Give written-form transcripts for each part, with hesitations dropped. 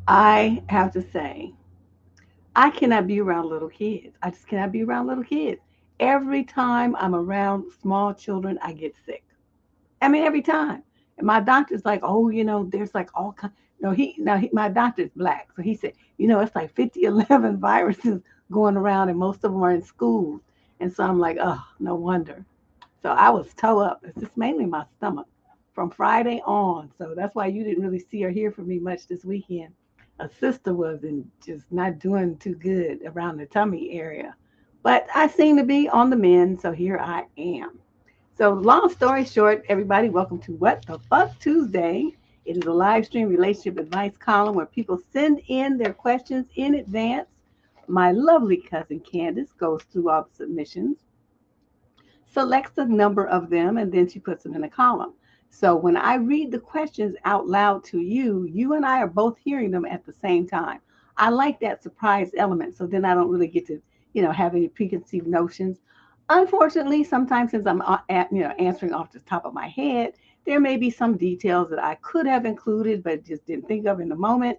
I have to say, I cannot be around little kids. I just cannot be around little kids. Every time I'm around small children, I get sick. I mean, every time. And my doctor's like, oh, there's like all kinds. No, my doctor's black. So he said, it's like 50, 11 viruses going around, and most of them are in schools. And so I'm like, oh, no wonder. So I was toe up. It's just mainly my stomach from Friday on. So that's why you didn't really see or hear from me much this weekend. A sister was in just not doing too good around the tummy area. But I seem to be on the mend, so here I am. So, long story short, everybody, welcome to What the Fuck Tuesday. It is a live stream relationship advice column where people send in their questions in advance. My lovely cousin Candace goes through all the submissions, selects a number of them, and then she puts them in a column. So when I read the questions out loud to you, you and I are both hearing them at the same time. I like that surprise element. So then I don't really get to, have any preconceived notions. Unfortunately, sometimes since I'm answering off the top of my head, there may be some details that I could have included but just didn't think of in the moment.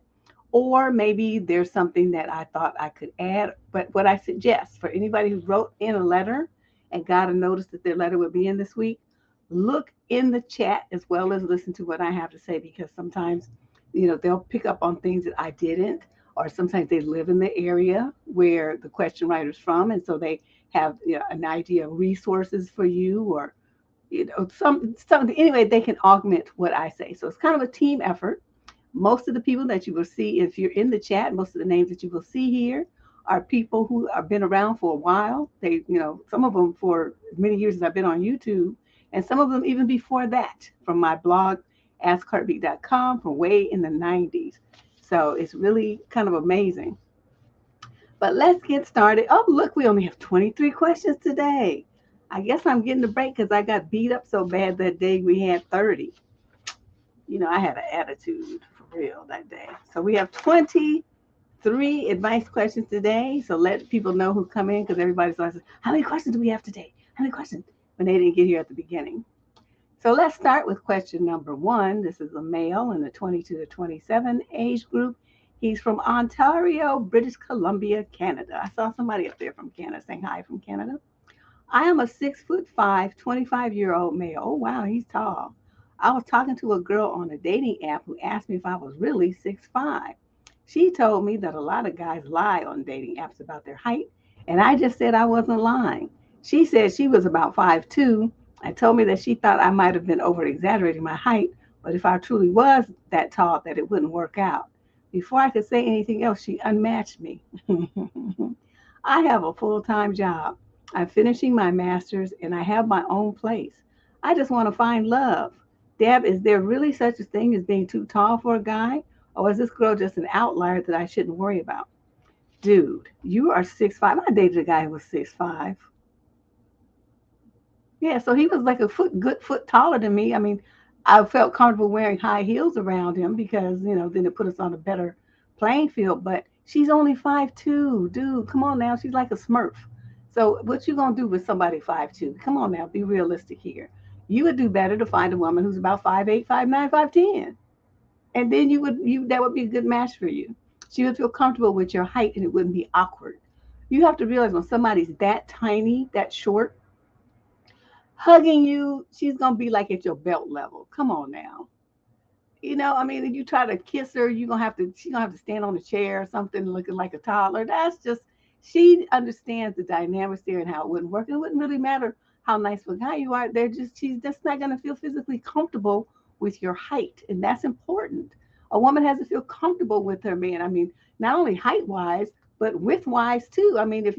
Or maybe there's something that I thought I could add. But what I suggest for anybody who wrote in a letter and got a notice that their letter would be in this week, look in the chat as well as listen to what I have to say, because sometimes, they'll pick up on things that I didn't, or sometimes they live in the area where the question writer's from, and so they have an idea of resources for you, or some anyway, they can augment what I say. So it's kind of a team effort. Most of the people that you will see, if you're in the chat, most of the names that you will see here are people who have been around for a while. Some of them for as many years as I've been on YouTube, and some of them even before that from my blog, askheartbeat.com, from way in the 90s. So it's really kind of amazing. But let's get started. Oh, look, we only have 23 questions today. I guess I'm getting a break because I got beat up so bad that day we had 30. I had an attitude for real that day. So we have 23 advice questions today. So let people know who come in, because everybody's like, how many questions do we have today? How many questions? When they didn't get here at the beginning. So let's start with question number one. This is a male in the 22 to 27 age group. He's from Ontario, British Columbia, Canada. I saw somebody up there from Canada saying hi from Canada. I am a 6'5", 25-year-old male. Oh, wow, he's tall. I was talking to a girl on a dating app who asked me if I was really 6'5". She told me that a lot of guys lie on dating apps about their height, and I just said I wasn't lying. She said she was about 5'2", and told me that she thought I might have been over exaggerating my height, but if I truly was that tall, that it wouldn't work out. Before I could say anything else, she unmatched me. I have a full-time job. I'm finishing my master's and I have my own place. I just want to find love. Deb, is there really such a thing as being too tall for a guy? Or is this girl just an outlier that I shouldn't worry about? Dude, you are 6'5". I dated a guy who was 6'5". Yeah, so he was like a good foot taller than me. I mean, I felt comfortable wearing high heels around him because, then it put us on a better playing field. But she's only 5'2", dude. Come on now, she's like a Smurf. So what you gonna do with somebody 5'2"? Come on now, be realistic here. You would do better to find a woman who's about 5'8", 5'9", 5'10", and then you that would be a good match for you. She would feel comfortable with your height, and it wouldn't be awkward. You have to realize when somebody's that tiny, that short, hugging you, she's gonna be like at your belt level. Come on now. I mean, if you try to kiss her, she's gonna have to stand on a chair or something looking like a toddler. That's just, she understands the dynamics there and how it wouldn't work. It wouldn't really matter how nice of a guy you are. She's just not gonna feel physically comfortable with your height. And that's important. A woman has to feel comfortable with her man. I mean, not only height wise, but width wise too. I mean, if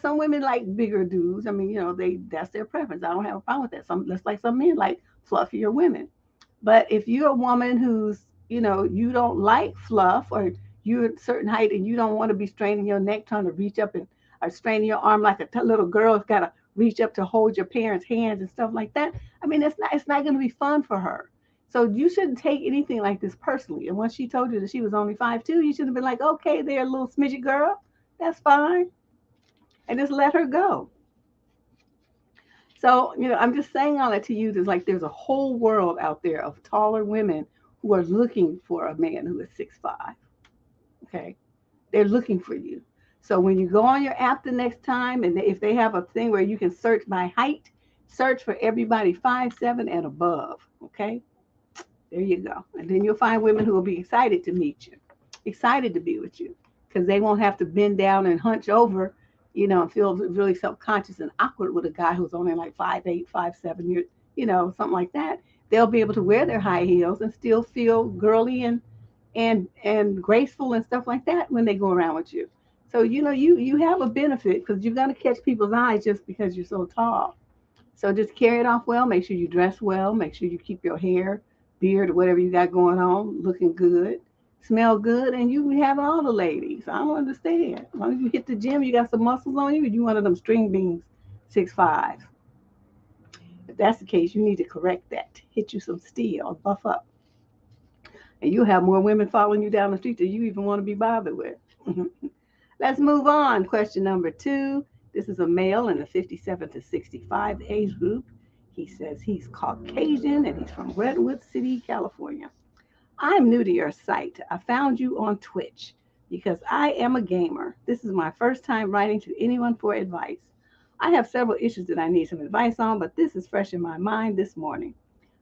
some women like bigger dudes. I mean, that's their preference. I don't have a problem with that. Just like some men like fluffier women. But if you're a woman who's, you don't like fluff, or you're a certain height and you don't want to be straining your neck trying to reach up and or straining your arm like a little girl has got to reach up to hold your parents' hands and stuff like that. I mean, it's not going to be fun for her. So you shouldn't take anything like this personally. And once she told you that she was only 5'2", you should have been like, okay, there, little smidget girl, that's fine, and just let her go. So, I'm just saying all that to you. There's a whole world out there of taller women who are looking for a man who is 6'5". okay? They're looking for you. So when you go on your app the next time, and if they have a thing where you can search by height, search for everybody 5'7" and above, okay? There you go. And then you'll find women who will be excited to meet you, excited to be with you, because they won't have to bend down and hunch over, and feel really self-conscious and awkward with a guy who's only like 5'8", 5'7", something like that. They'll be able to wear their high heels and still feel girly and graceful and stuff like that when they go around with you. So you have a benefit because you're gonna catch people's eyes just because you're so tall. So just carry it off well. Make sure you dress well. Make sure you keep your hair, beard, or whatever you got going on, looking good, smell good, and you have all the ladies. I don't understand. As long as you hit the gym, you got some muscles on you, you one of them string beans, 6'5". If that's the case, you need to correct that. Hit you some steel, buff up, and you'll have more women following you down the street than you even want to be bothered with. Let's move on. Question number 2. This is a male in the 57 to 65 age group. He says he's Caucasian and he's from Redwood City, California. I'm new to your site. I found you on Twitch because I am a gamer. This is my first time writing to anyone for advice. I have several issues that I need some advice on, but this is fresh in my mind this morning.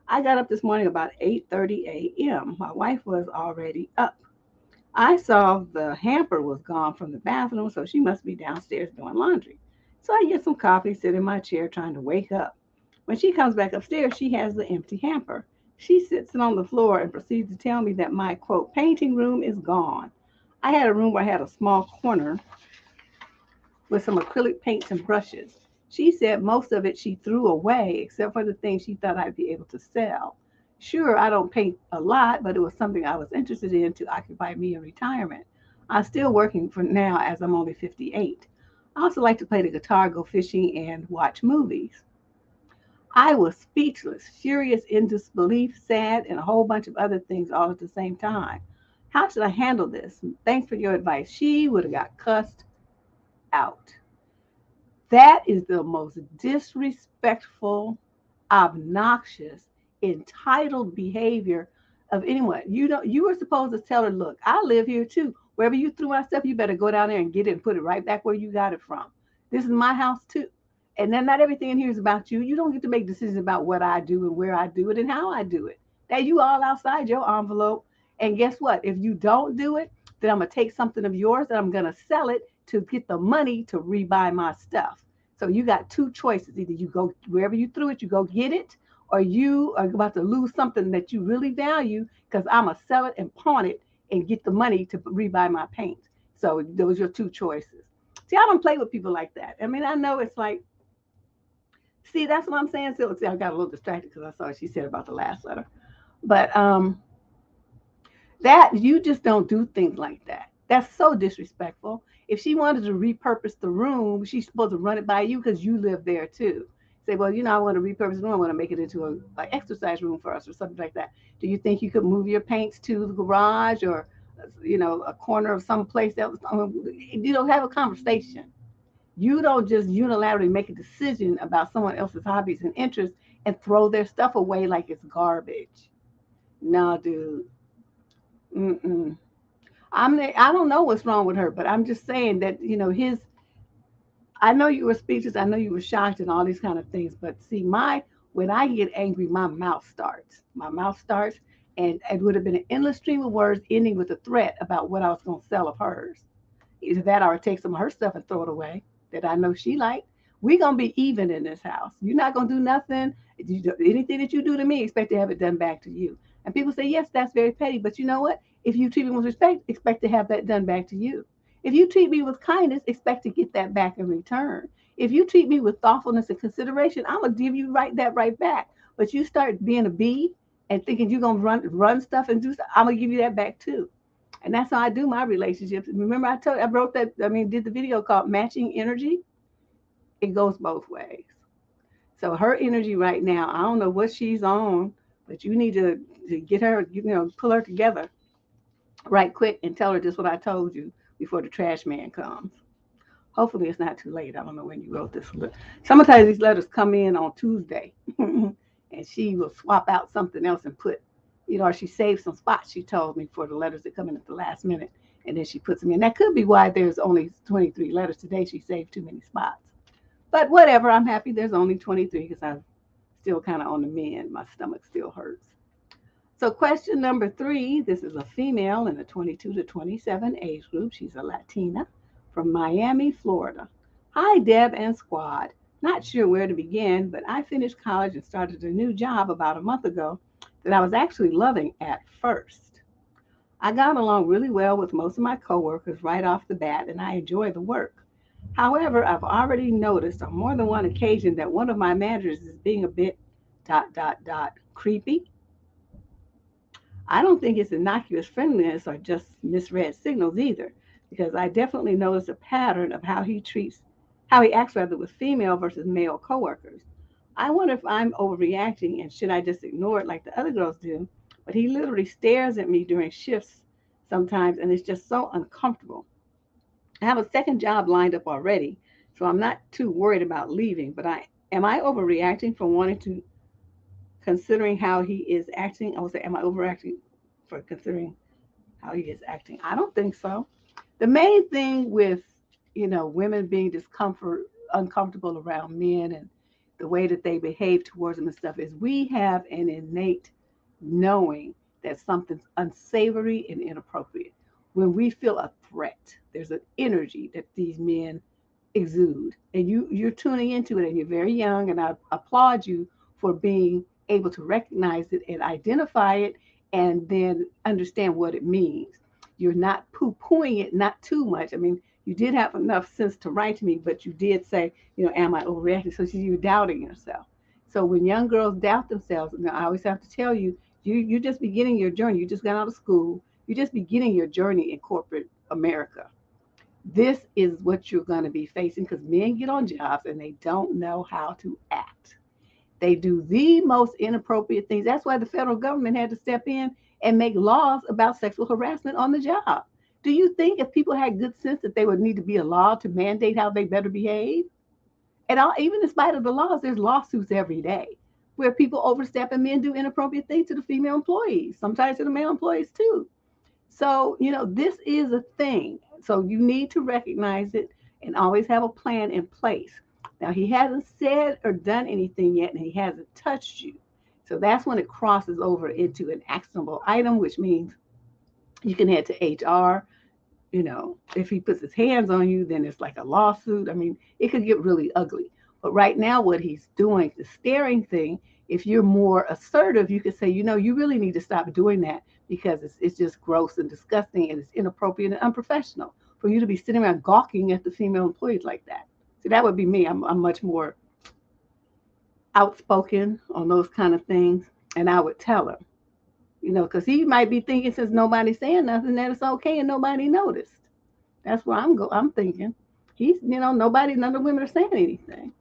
I got up this morning about 8:30 a.m. My wife was already up. I saw the hamper was gone from the bathroom, so she must be downstairs doing laundry. So I get some coffee, sit in my chair trying to wake up. When she comes back upstairs, she has the empty hamper. She sits on the floor and proceeds to tell me that my, quote, painting room is gone. I had a room where I had a small corner with some acrylic paints and brushes. She said most of it she threw away, except for the things she thought I'd be able to sell. Sure, I don't paint a lot, but it was something I was interested in to occupy me in retirement. I'm still working for now as I'm only 58. I also like to play the guitar, go fishing, and watch movies. I was speechless, furious, in disbelief, sad, and a whole bunch of other things all at the same time. How should I handle this? Thanks for your advice. She would have got cussed out. That is the most disrespectful, obnoxious, entitled behavior of anyone. You were supposed to tell her, look, I live here too. Wherever you threw my stuff, you better go down there and get it and put it right back where you got it from. This is my house too. And then not everything in here is about you. You don't get to make decisions about what I do and where I do it and how I do it. That you all outside your envelope. And guess what? If you don't do it, then I'm going to take something of yours and I'm going to sell it to get the money to rebuy my stuff. So you got two choices. Either you go wherever you threw it, you go get it, or you are about to lose something that you really value because I'm going to sell it and pawn it and get the money to rebuy my paint. So those are your two choices. See, I don't play with people like that. I mean, I know it's like, see, that's what I'm saying. So, see, I got a little distracted because I saw what she said about the last letter. But that you just don't do things like that. That's so disrespectful. If she wanted to repurpose the room, she's supposed to run it by you because you live there too. Say, well, I want to repurpose the room. I want to make it into a like exercise room for us or something like that. Do you think you could move your paints to the garage or, a corner of some place that was? Have a conversation. You don't just unilaterally make a decision about someone else's hobbies and interests and throw their stuff away like it's garbage. No, dude. Mm-mm. I don't know what's wrong with her, but I'm just saying that, I know you were speechless. I know you were shocked and all these kind of things. But see, when I get angry, my mouth starts. My mouth starts, and it would have been an endless stream of words ending with a threat about what I was going to sell of hers. Either that or take some of her stuff and throw it away that I know she liked. We're going to be even in this house. You're not going to do nothing. Anything that you do to me, expect to have it done back to you. And people say, yes, that's very petty. But you know what? If you treat me with respect, expect to have that done back to you. If you treat me with kindness, expect to get that back in return. If you treat me with thoughtfulness and consideration, I'm going to give you that right back. But you start being a bee and thinking you're going to run stuff and do stuff, I'm going to give you that back too. And that's how I do my relationships. Remember did the video called Matching Energy. It goes both ways. So her energy right now, I don't know what she's on, but you need to get her, pull her together right quick and tell her just what I told you before the trash man comes. Hopefully it's not too late. I don't know when you wrote this. Sometimes these letters come in on Tuesday and she will swap out something else and put, or she saves some spots, she told me, for the letters that come in at the last minute. And then she puts them in. That could be why there's only 23 letters today. She saved too many spots. But whatever, I'm happy there's only 23 because I'm still kind of on the mend. My stomach still hurts. So question number 3, this is a female in the 22 to 27 age group. She's a Latina from Miami, Florida. Hi, Deb and squad. Not sure where to begin, but I finished college and started a new job about a month ago that I was actually loving at first. I got along really well with most of my coworkers right off the bat, and I enjoy the work. However, I've already noticed on more than one occasion that one of my managers is being a bit creepy. I don't think it's innocuous friendliness or just misread signals either, because I definitely noticed a pattern of how he acts rather with female versus male coworkers. I wonder if I'm overreacting and should I just ignore it like the other girls do? But he literally stares at me during shifts sometimes, and it's just so uncomfortable. I have a second job lined up already, so I'm not too worried about leaving. But I overreacting for wanting to considering how he is acting? I would say, am I overacting for considering how he is acting? I don't think so. The main thing with, women being uncomfortable around men and the way that they behave towards them and stuff is we have an innate knowing that something's unsavory and inappropriate. When we feel a threat, there's an energy that these men exude, and you're tuning into it, and you're very young, and I applaud you for being able to recognize it and identify it and then understand what it means. You're not poo-pooing it, not too much. I mean, you did have enough sense to write to me, but you did say, am I overreacting? So you're doubting yourself. So when young girls doubt themselves, I always have to tell you, you're just beginning your journey. You just got out of school. You're just beginning your journey in corporate America. This is what you're going to be facing because men get on jobs and they don't know how to act. They do the most inappropriate things. That's why the federal government had to step in and make laws about sexual harassment on the job. Do you think if people had good sense that they would need to be a law to mandate how they better behave? And even in spite of the laws, there's lawsuits every day where people overstep and men do inappropriate things to the female employees, sometimes to the male employees too. So, this is a thing. So you need to recognize it and always have a plan in place. Now, he hasn't said or done anything yet, and he hasn't touched you. So that's when it crosses over into an actionable item, which means you can head to HR. If he puts his hands on you, then it's like a lawsuit. I mean, it could get really ugly. But right now, what he's doing, the staring thing, if you're more assertive, you could say, you really need to stop doing that because it's just gross and disgusting and it's inappropriate and unprofessional for you to be sitting around gawking at the female employees like that. See, that would be me. I'm much more outspoken on those kind of things, and I would tell him, because he might be thinking since nobody's saying nothing that it's okay and nobody noticed. That's where I'm thinking. None of the women are saying anything.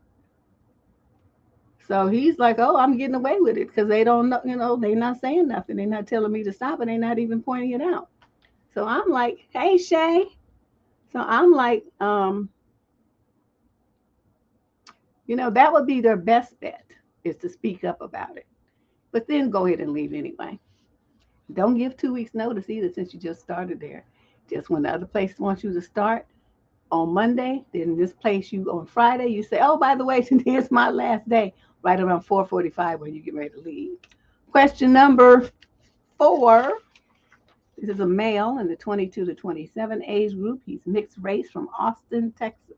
So he's like, oh, I'm getting away with it because they don't know, they're not saying nothing. They're not telling me to stop and they're not even pointing it out. So I'm like, hey, Shay. So I'm like, that would be their best bet is to speak up about it. But then go ahead and leave anyway. Don't give 2 weeks notice either since you just started there. Just when the other place wants you to start on Monday, then this place you on Friday, you say, oh, by the way, today's my last day, right around 4:45 when you get ready to leave. Question number 4. This is a male in the 22 to 27 age group. He's mixed race from Austin, Texas.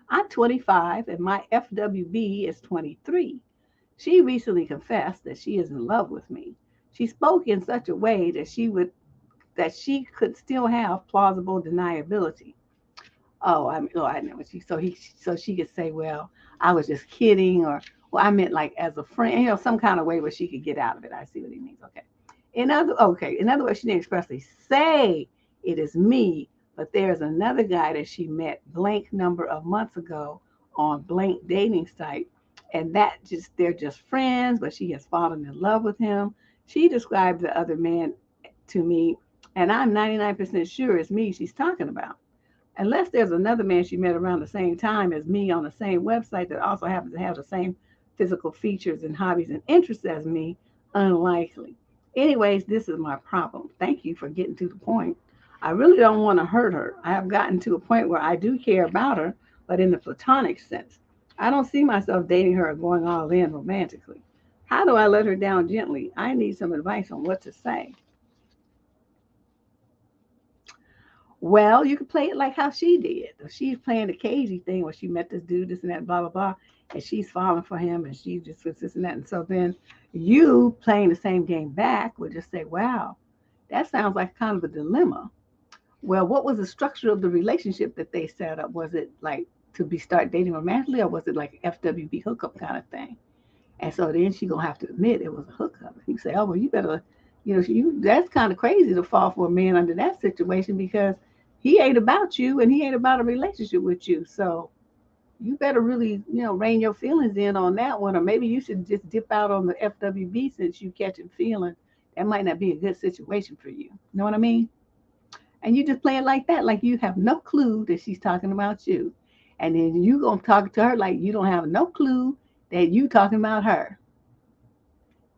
I'm 25 and my FWB is 23. She recently confessed that she is in love with me. She spoke in such a way that she could still have plausible deniability. I know what so she could say, well, I was just kidding, or well, I meant like as a friend, some kind of way where she could get out of it. I see what he means. Okay. In other words, she didn't expressly say it is me, but there's another guy that she met blank number of months ago on blank dating site, and they're just friends, but she has fallen in love with him. She described the other man to me, and I'm 99% sure it's me she's talking about. Unless there's another man she met around the same time as me on the same website that also happens to have the same physical features and hobbies and interests as me, unlikely. Anyways, this is my problem. Thank you for getting to the point. I really don't want to hurt her. I have gotten to a point where I do care about her, but in the platonic sense. I don't see myself dating her or going all in romantically. How do I let her down gently? I need some advice on what to say. Well, you could play it like how she did. She's playing the cagey thing where she met this dude, this and that, blah, blah, blah, and she's falling for him and she just was this and that. And so then you playing the same game back would just say, wow, that sounds like kind of a dilemma. Well, what was the structure of the relationship that they set up? Was it like to be start dating romantically or was it like FWB hookup kind of thing? And so then she gonna have to admit it was a hookup. You say, oh well, you better, that's kind of crazy to fall for a man under that situation because he ain't about you and he ain't about a relationship with you. So you better really, rein your feelings in on that one, or maybe you should just dip out on the FWB since you catching feelings. That might not be a good situation for you. You know what I mean? And you just play it like that, like you have no clue that she's talking about you, and then you gonna talk to her like you don't have no clue that you talking about her.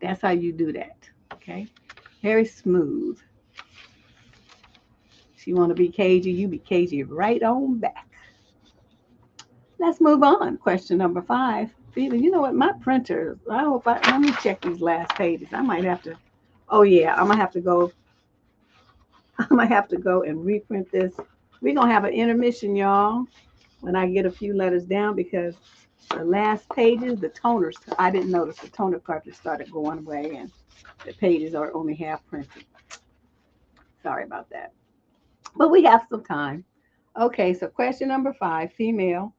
That's how you do that. Okay, very smooth. She want to be cagey, you be cagey right on back. Let's move on. Question number 5. Even you know what? My printer. I hope I let me check these last pages. I might have to. Oh yeah, I'm gonna have to go. I'm gonna have to go and reprint this. We're gonna have an intermission, y'all, when I get a few letters down because the last pages, the toners, I didn't notice the toner cartridge started going away and the pages are only half printed. Sorry about that. But we have some time. Okay, so question number 5, female,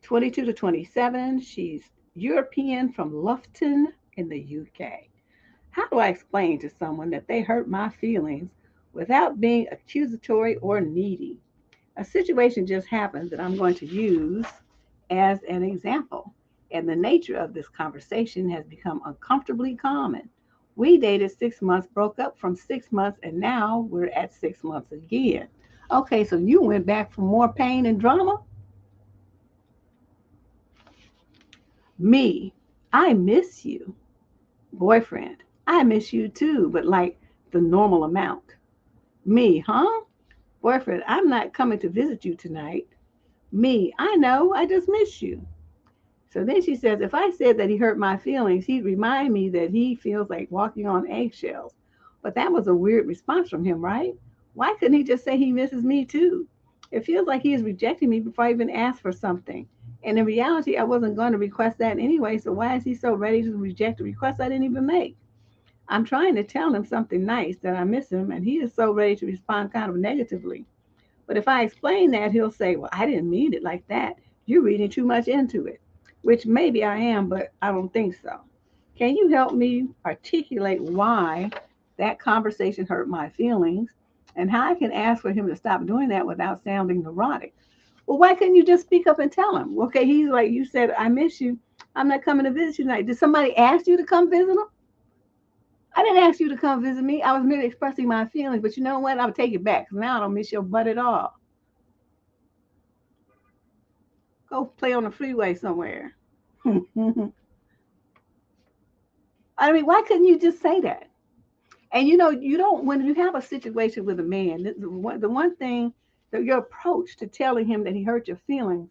22 to 27. She's European from Loughton in the UK. How do I explain to someone that they hurt my feelings without being accusatory or needy? A situation just happened that I'm going to use as an example, and the nature of this conversation has become uncomfortably common. We dated 6 months, broke up from 6 months, and now we're at 6 months again. Okay, so you went back for more pain and drama? Me, I miss you. Boyfriend, I miss you too, but like the normal amount. Me, huh? Boyfriend, I'm not coming to visit you tonight. Me, I know, I just miss you. So then she says, if I said that he hurt my feelings, he'd remind me that he feels like walking on eggshells. But that was a weird response from him, right? Why couldn't he just say he misses me too? It feels like he is rejecting me before I even asked for something. And in reality, I wasn't going to request that anyway, so why is he so ready to reject a request I didn't even make? I'm trying to tell him something nice that I miss him, and he is so ready to respond kind of negatively. But if I explain that, he'll say, well, I didn't mean it like that. You're reading too much into it, which maybe I am, but I don't think so. Can you help me articulate why that conversation hurt my feelings and how I can ask for him to stop doing that without sounding neurotic? Well, why couldn't you just speak up and tell him? Okay, he's like, you said, I miss you. I'm not coming to visit you tonight. Did somebody ask you to come visit him? I didn't ask you to come visit me. I was merely expressing my feelings, but you know what? I'll take it back. Now I don't miss your butt at all. Go play on the freeway somewhere. I mean, why couldn't you just say that? And you don't, when you have a situation with a man, the one thing that your approach to telling him that he hurt your feelings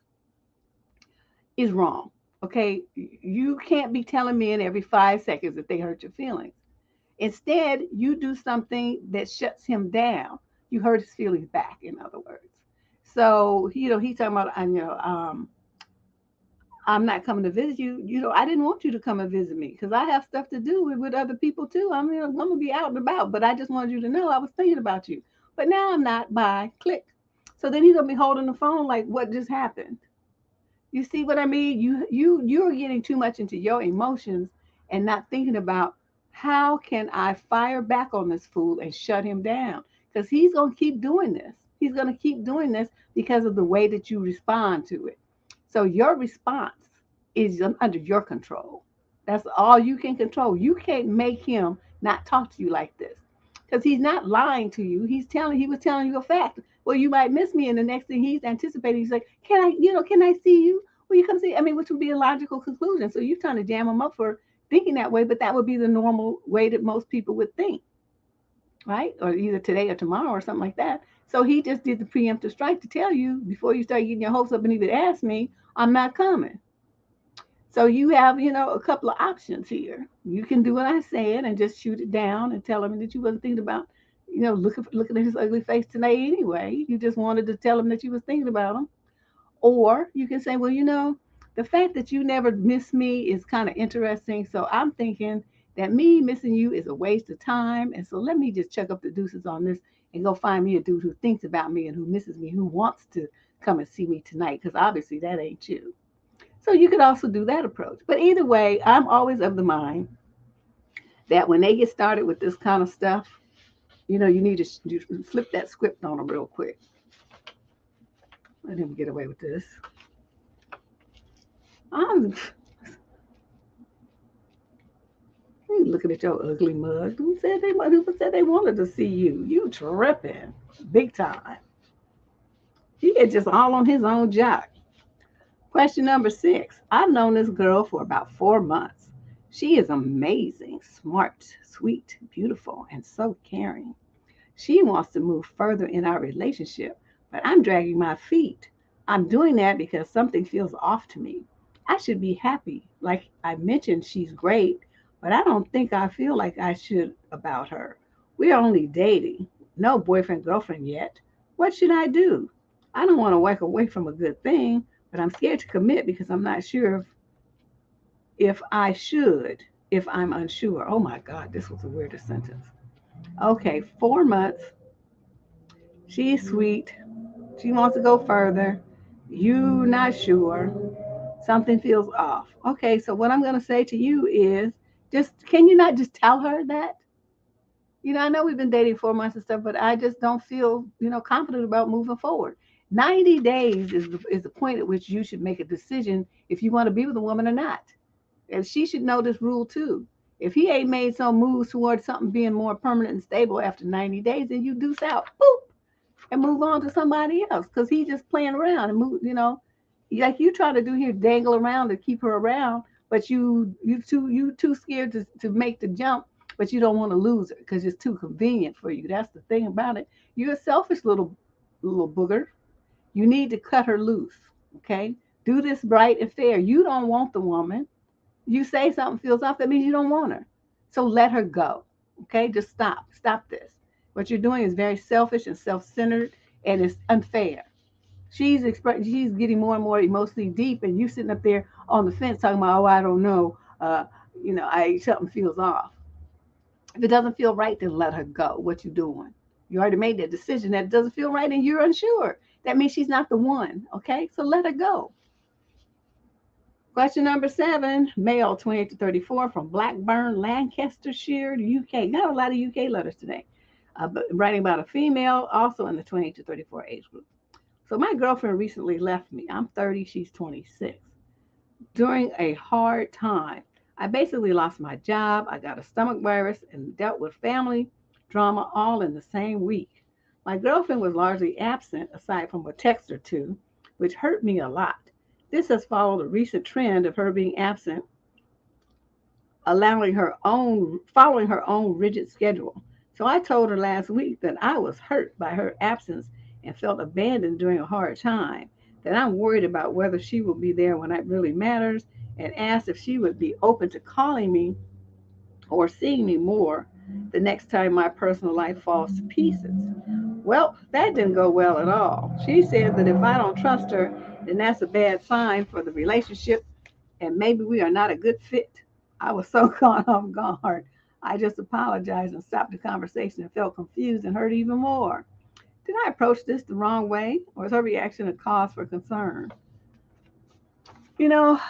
is wrong. Okay. You can't be telling men every 5 seconds that they hurt your feelings. Instead, you do something that shuts him down. You hurt his feelings back, in other words. So, he's talking about, I'm not coming to visit you. I didn't want you to come and visit me because I have stuff to do with other people too. I mean, I'm going to be out and about, but I just wanted you to know I was thinking about you. But now I'm not. Bye. Click. So then he's going to be holding the phone like, what just happened? You see what I mean? You're getting too much into your emotions and not thinking about how can I fire back on this fool and shut him down? Because he's going to keep doing this. He's going to keep doing this because of the way that you respond to it. So your response is under your control. That's all you can control. You can't make him not talk to you like this because he's not lying to you. He was telling you a fact. Well, you might miss me, and the next thing he's anticipating, he's like, can I see you? Will you come see? I mean, which would be a logical conclusion. So you're trying to jam him up for thinking that way, but that would be the normal way that most people would think. right? Or either today or tomorrow or something like that. So he just did the preemptive strike to tell you before you start getting your hopes up and even ask me, I'm not coming. So you have, a couple of options here. You can do what I said and just shoot it down and tell him that you wasn't thinking about, looking at his ugly face tonight anyway. You just wanted to tell him that you was thinking about him. Or you can say, well, the fact that you never miss me is kind of interesting. So I'm thinking that me missing you is a waste of time. And so let me just check up the deuces on this and go find me a dude who thinks about me and who misses me, who wants to come and see me tonight. Because obviously that ain't you. So you could also do that approach. But either way, I'm always of the mind that when they get started with this kind of stuff, you need to flip that script on them real quick. Let him get away with this. I'm looking at your ugly mug. Who said they wanted to see you? You tripping big time. He is just all on his own jock. Question number 6. I've known this girl for about 4 months. She is amazing, smart, sweet, beautiful, and so caring. She wants to move further in our relationship, but I'm dragging my feet. I'm doing that because something feels off to me. I should be happy. Like I mentioned, she's great, but I don't think I feel like I should about her. We're only dating, no boyfriend, girlfriend yet. What should I do? I don't want to walk away from a good thing, but I'm scared to commit because I'm not sure if I should, if I'm unsure. Oh my God, this was the weirdest sentence. Okay, 4 months. She's sweet. She wants to go further. You not sure. Something feels off. Okay, so what I'm going to say to you is just can you not just tell her that? I know we've been dating 4 months and stuff, but I just don't feel, confident about moving forward. 90 days is the point at which you should make a decision if you want to be with a woman or not. And she should know this rule too. If he ain't made some moves towards something being more permanent and stable after 90 days, then you deuce out. Boop, and move on to somebody else because he's just playing around and like you try to do here, dangle around to keep her around, but you too scared to make the jump, but you don't want to lose her because it's too convenient for you. That's the thing about it. You're a selfish little booger. You need to cut her loose. Okay, do this right and fair. You don't want the woman. You say something feels off, that means you don't want her. So let her go. Okay, just stop. Stop this. What you're doing is very selfish and self-centered, and it's unfair. She's getting more and more emotionally deep, and you sitting up there on the fence talking about, oh, I don't know, I something feels off. If it doesn't feel right, then let her go. What you doing? You already made that decision that it doesn't feel right, and you're unsure. That means she's not the one. Okay, so let her go. Question number 7, male 28 to 34 from Blackburn, Lancashire, UK. Got a lot of UK letters today. But writing about a female also in the 28 to 34 age group. So my girlfriend recently left me. I'm 30, she's 26. During a hard time, I basically lost my job. I got a stomach virus and dealt with family drama all in the same week. My girlfriend was largely absent aside from a text or two, which hurt me a lot. This has followed a recent trend of her being absent, following her own rigid schedule. So I told her last week that I was hurt by her absence and felt abandoned during a hard time, that I'm worried about whether she will be there when it really matters, and asked if she would be open to calling me or seeing me more the next time my personal life falls to pieces. Well, that didn't go well at all. She said that if I don't trust her, then that's a bad sign for the relationship and maybe we are not a good fit. I was so caught off guard. I just apologized and stopped the conversation and felt confused and hurt even more. Did I approach this the wrong way, or is her reaction a cause for concern? You know,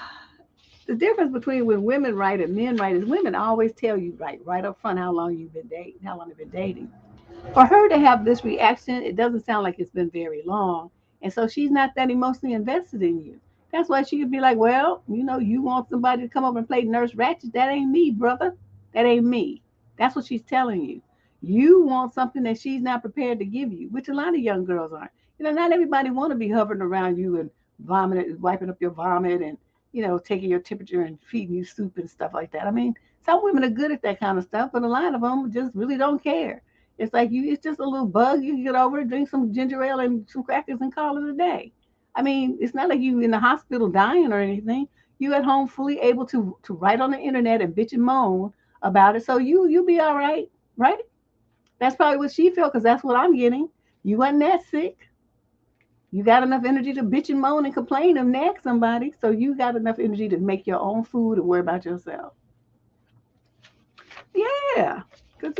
the difference between when women write and men write is women always tell you right up front how long you've been dating, how long you've been dating. For her to have this reaction, it doesn't sound like it's been very long. And so she's not that emotionally invested in you. That's why she could be like, well, you want somebody to come over and play Nurse Ratched. That ain't me, brother. That ain't me. That's what she's telling you. You want something that she's not prepared to give you, which a lot of young girls aren't. Not everybody want to be hovering around you and vomiting, wiping up your vomit and, taking your temperature and feeding you soup and stuff like that. I mean, some women are good at that kind of stuff, but a lot of them just really don't care. It's like it's just a little bug. You can get over it, drink some ginger ale and some crackers and call it a day. I mean, it's not like you in the hospital dying or anything. You at home fully able to write on the internet and bitch and moan about it. So you be all right, right? That's probably what she felt because that's what I'm getting. You wasn't that sick. You got enough energy to bitch and moan and complain and nag somebody. So you got enough energy to make your own food and worry about yourself. Yeah. Because,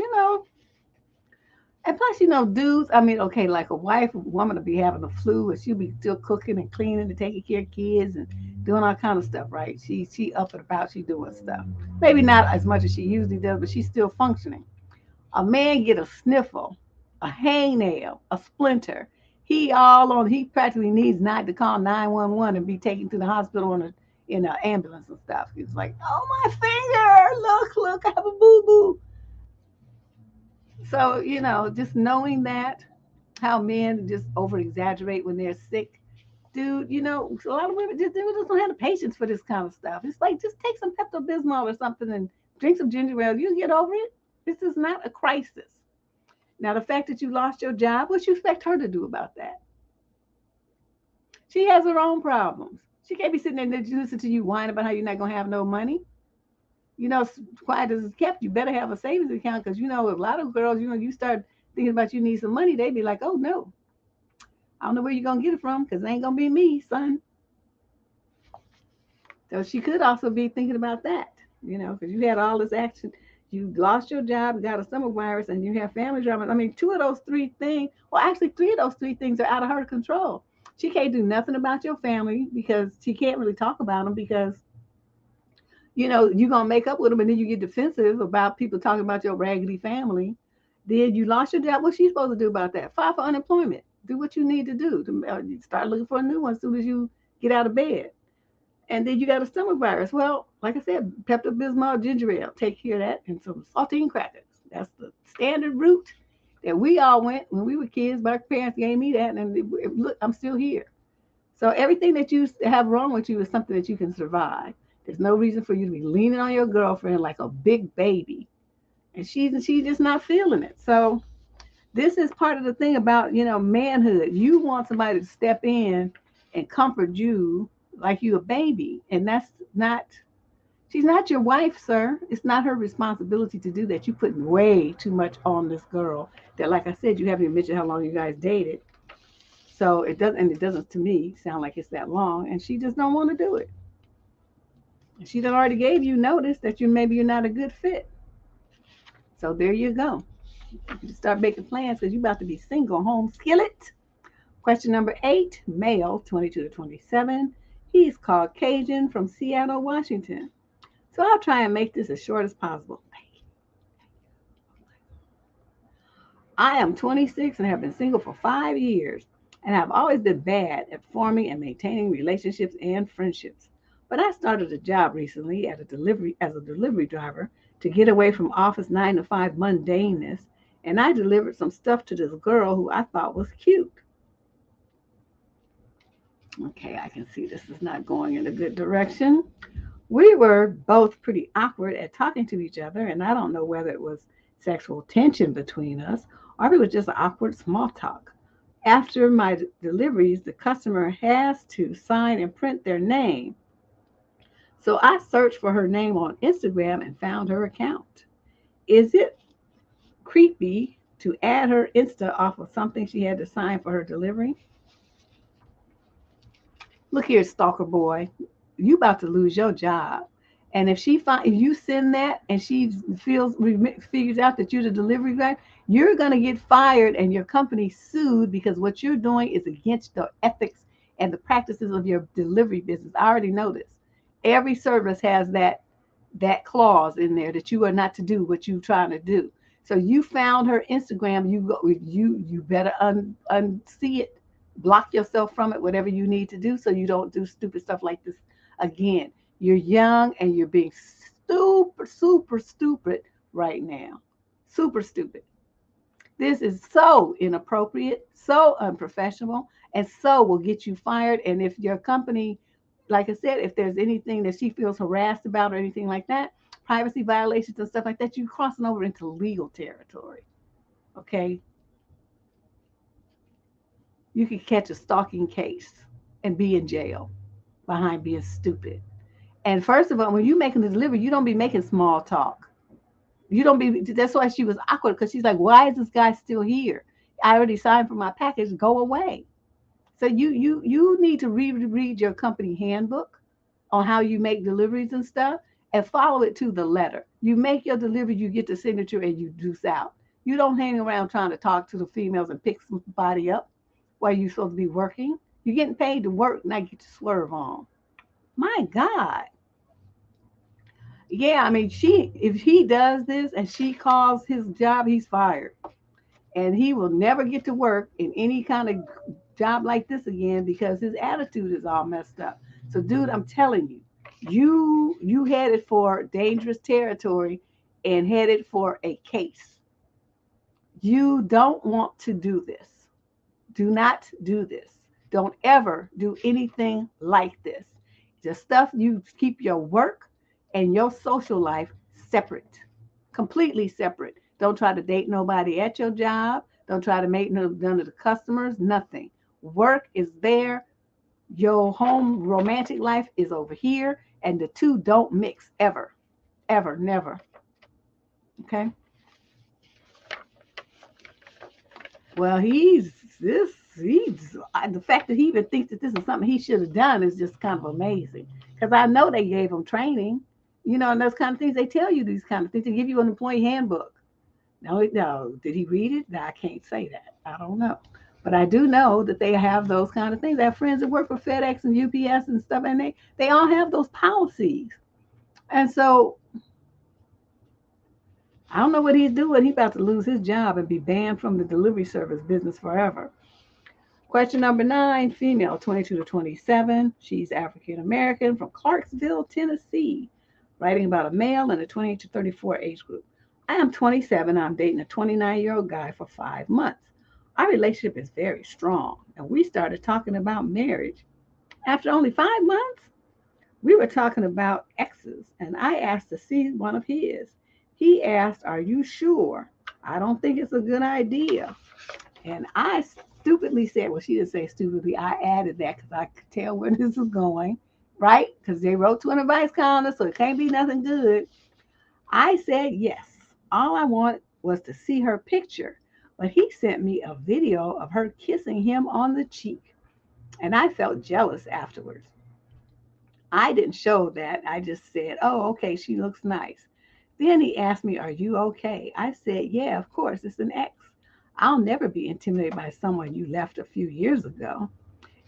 and plus, dudes, I mean, okay, like a wife, a woman will be having the flu and she'll be still cooking and cleaning and taking care of kids and doing all kind of stuff, right? She up and about, she doing stuff. Maybe not as much as she usually does, but she's still functioning. A man get a sniffle, a hangnail, a splinter. He practically needs not to call 911 and be taken to the hospital in an ambulance and stuff. He's like, oh my finger, look, I have a boo boo. So, just knowing that, how men just over exaggerate when they're sick. Dude, a lot of women just don't have the patience for this kind of stuff. It's like just take some Pepto Bismol or something and drink some ginger ale. You get over it. This is not a crisis. Now, the fact that you lost your job, what you expect her to do about that? She has her own problems. She can't be sitting there and listen to you whine about how you're not going to have no money. Quiet as it's kept, you better have a savings account because, a lot of girls, you start thinking about you need some money, they be like, oh, no, I don't know where you're going to get it from because it ain't going to be me, son. So she could also be thinking about that, because you had all this action. You lost your job, got a stomach virus, and you have family drama. I mean, two of those three things, well, actually, three of those three things are out of her control. She can't do nothing about your family because she can't really talk about them because, you're going to make up with them and then you get defensive about people talking about your raggedy family. Then you lost your job. What's she supposed to do about that? File for unemployment. Do what you need to do. Start looking for a new one as soon as you get out of bed. And then you got a stomach virus. Well, like I said, Pepto Bismol, ginger ale, take care of that, and some saltine crackers. That's the standard route that we all went when we were kids. My parents gave me that, and look, I'm still here. So everything that you have wrong with you is something that you can survive. There's no reason for you to be leaning on your girlfriend like a big baby, and she's just not feeling it. So this is part of the thing about manhood. You want somebody to step in and comfort you like you a baby, and that's not. She's not your wife, sir. It's not her responsibility to do that. You put way too much on this girl. That, like I said, you haven't even mentioned how long you guys dated. So it doesn't to me sound like it's that long, and she just don't want to do it. She done already gave you notice that maybe you're not a good fit. So there you go. You start making plans because you're about to be single, home skillet. Question number 8, male, 22 to 27. He's Caucasian from Seattle, Washington. So I'll try and make this as short as possible. I am 26 and have been single for 5 years, and I've always been bad at forming and maintaining relationships and friendships. But I started a job recently as a delivery driver to get away from office 9 to 5 mundaneness, and I delivered some stuff to this girl who I thought was cute. Okay, I can see this is not going in a good direction. We were both pretty awkward at talking to each other, and I don't know whether it was sexual tension between us or if it was just awkward small talk. After my deliveries, the customer has to sign and print their name. So I searched for her name on Instagram and found her account. Is it creepy to add her Insta off of something she had to sign for her delivery? Look here, stalker boy, you about to lose your job. And if you send that and she figures out that you're the delivery guy, you're gonna get fired and your company sued because what you're doing is against the ethics and the practices of your delivery business. I already know this. Every service has that clause in there that you are not to do what you're trying to do. So you found her Instagram. You better unsee it, block yourself from it, whatever you need to do, so you don't do stupid stuff like this again. You're young and you're being super, super stupid right now. Super stupid. This is so inappropriate, so unprofessional, and so will get you fired. And if your company, like I said, if there's anything that she feels harassed about or anything like that, privacy violations and stuff like that, you're crossing over into legal territory. okay, you could catch a stalking case and be in jail behind being stupid. And first of all, when you're making the delivery, you don't be making small talk. You don't be, that's why she was awkward because she's like, why is this guy still here? I already signed for my package, go away. So you need to read your company handbook on how you make deliveries and stuff and follow it to the letter. You make your delivery, you get the signature, and you deuce out. You don't hang around trying to talk to the females and pick somebody up while you're supposed to be working. You're getting paid to work, not get to swerve on. My God. Yeah, I mean, if he does this and she calls his job, he's fired. And he will never get to work in any kind of job like this again because his attitude is all messed up. So, dude, I'm telling you, you headed for dangerous territory and headed for a case. You don't want to do this. Do not do this. Don't ever do anything like this. Just stuff you keep your work and your social life separate, completely separate. Don't try to date nobody at your job. Don't try to make none of the customers, nothing. Work is there. Your home romantic life is over here, and the two don't mix ever, ever, never. Okay. Well, he's the fact that he even thinks that this is something he should have done is just kind of amazing. Because I know they gave him training, and those kind of things. They tell you these kind of things. They give you an employee handbook. No. Did he read it? No, I can't say that. I don't know. But I do know that they have those kind of things. I have friends that work for FedEx and UPS and stuff, and they all have those policies. And so I don't know what he's doing. He's about to lose his job and be banned from the delivery service business forever. Question number 9, female, 22 to 27. She's African American from Clarksville, Tennessee, writing about a male in the 28 to 34 age group. I am 27. I'm dating a 29-year-old guy for 5 months. Our relationship is very strong, and we started talking about marriage. After only 5 months, we were talking about exes, and I asked to see one of his. He asked, "Are you sure? I don't think it's a good idea." And I stupidly said, well, she didn't say stupidly. I added that because I could tell where this was going, right? Because they wrote to an advice column, so it can't be nothing good. I said yes. All I wanted was to see her picture, but he sent me a video of her kissing him on the cheek, and I felt jealous afterwards. I didn't show that. I just said, "Oh, okay, she looks nice." Then he asked me, "Are you okay?" I said, "Yeah, of course, it's an ex. I'll never be intimidated by someone you left a few years ago."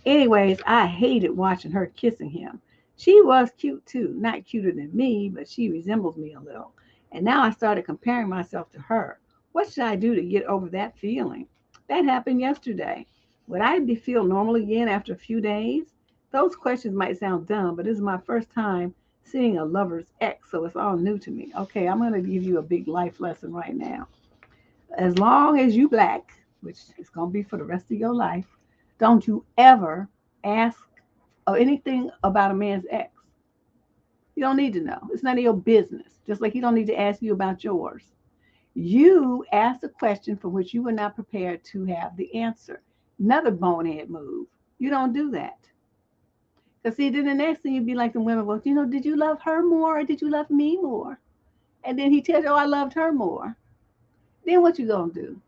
Anyways, I hated watching her kissing him. She was cute too, not cuter than me, but she resembles me a little. And now I started comparing myself to her. What should I do to get over that feeling? That happened yesterday. Would I feel normal again after a few days? Those questions might sound dumb, but this is my first time seeing a lover's ex, so it's all new to me. Okay, I'm going to give you a big life lesson right now. As long as you black, which is going to be for the rest of your life, don't you ever ask anything about a man's ex. You don't need to know. It's none of your business. Just like you don't need to ask you about yours. You asked a question for which you were not prepared to have the answer. Another bonehead move. You don't do that. Because see, then the next thing you'd be like the women, well, did you love her more or did you love me more? And then he tells you, "Oh, I loved her more." Then what you gonna do?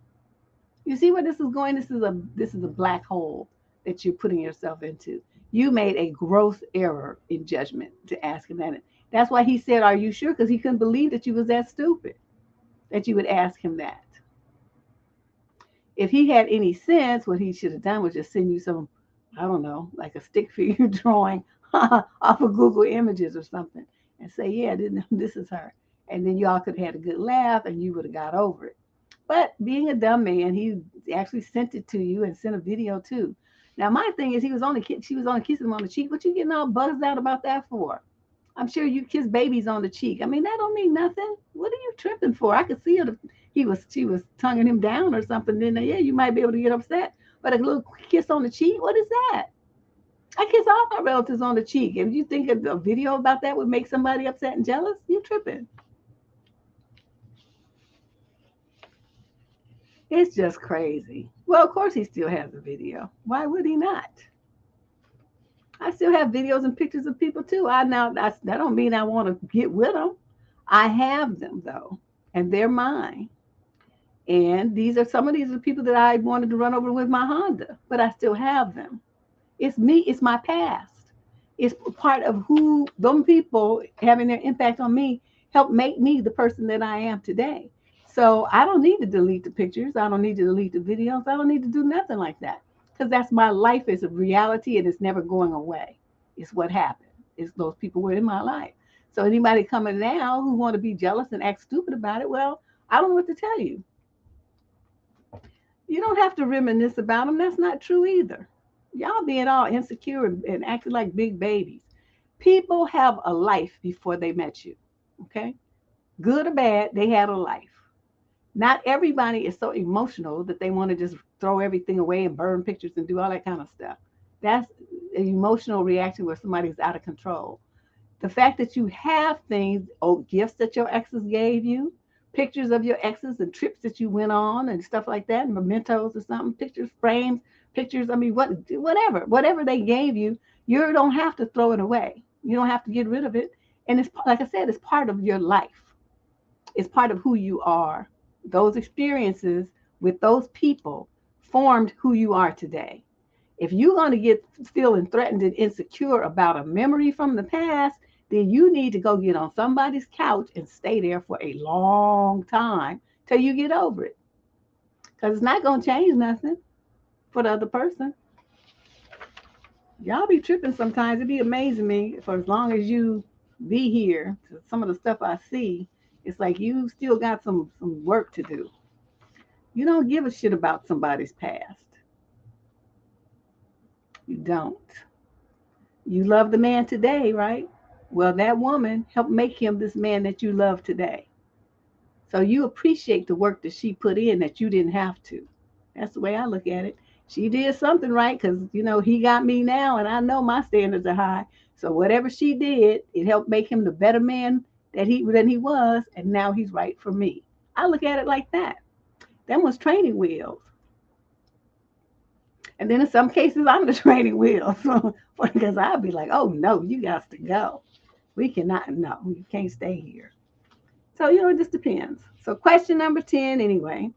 You see where this is going? This is a black hole that you're putting yourself into. You made a gross error in judgment to ask him that. That's why he said, "Are you sure?" Because he couldn't believe that you was that stupid that you would ask him that. If he had any sense, what he should have done was just send you some, I don't know, like a stick figure drawing off of Google Images or something, and say, "Yeah, this is her," and then y'all could have had a good laugh, and you would have got over it. But being a dumb man, he actually sent it to you and sent a video too. Now my thing is, she was only kissing him on the cheek. What you getting all buzzed out about that for? I'm sure you kiss babies on the cheek. I mean, that don't mean nothing. What are you tripping for? I could see her. She was tonguing him down or something. Then yeah, you might be able to get upset. But a little kiss on the cheek, what is that? I kiss all my relatives on the cheek. If you think a video about that would make somebody upset and jealous, you're tripping. It's just crazy. Well, of course he still has a video. Why would he not? I still have videos and pictures of people too. That don't mean I want to get with them. I have them though, and they're mine. And some of these are the people that I wanted to run over with my Honda, but I still have them. It's me. It's my past. It's part of who them people having their impact on me helped make me the person that I am today. So I don't need to delete the pictures. I don't need to delete the videos. I don't need to do nothing like that because that's my life. It's a reality and it's never going away. It's what happened. It's those people were in my life. So anybody coming now who want to be jealous and act stupid about it, well, I don't know what to tell you. You don't have to reminisce about them. That's not true either. Y'all being all insecure and acting like big babies. People have a life before they met you. Okay? Good or bad, they had a life. Not everybody is so emotional that they want to just throw everything away and burn pictures and do all that kind of stuff. That's an emotional reaction where somebody's out of control. The fact that you have things, gifts that your exes gave you, pictures of your exes and trips that you went on and stuff like that, and mementos or something, pictures, frames, pictures. I mean, whatever they gave you, you don't have to throw it away. You don't have to get rid of it. And it's like I said, it's part of your life. It's part of who you are. Those experiences with those people formed who you are today. If you're going to get feeling threatened and insecure about a memory from the past, then you need to go get on somebody's couch and stay there for a long time till you get over it. Because it's not going to change nothing for the other person. Y'all be tripping sometimes. It be amazing me for as long as you be here. Some of the stuff I see, it's like you still got some work to do. You don't give a shit about somebody's past. You don't. You love the man today, right? Well, that woman helped make him this man that you love today. So you appreciate the work that she put in that you didn't have to. That's the way I look at it. She did something right because, he got me now and I know my standards are high. So whatever she did, it helped make him the better man than he was. And now he's right for me. I look at it like that. That was training wheels. And then in some cases, I'm the training wheel. So, because I'll be like, oh, no, you got to go. We cannot, no, you can't stay here. So, it just depends. So question number 10, anyway.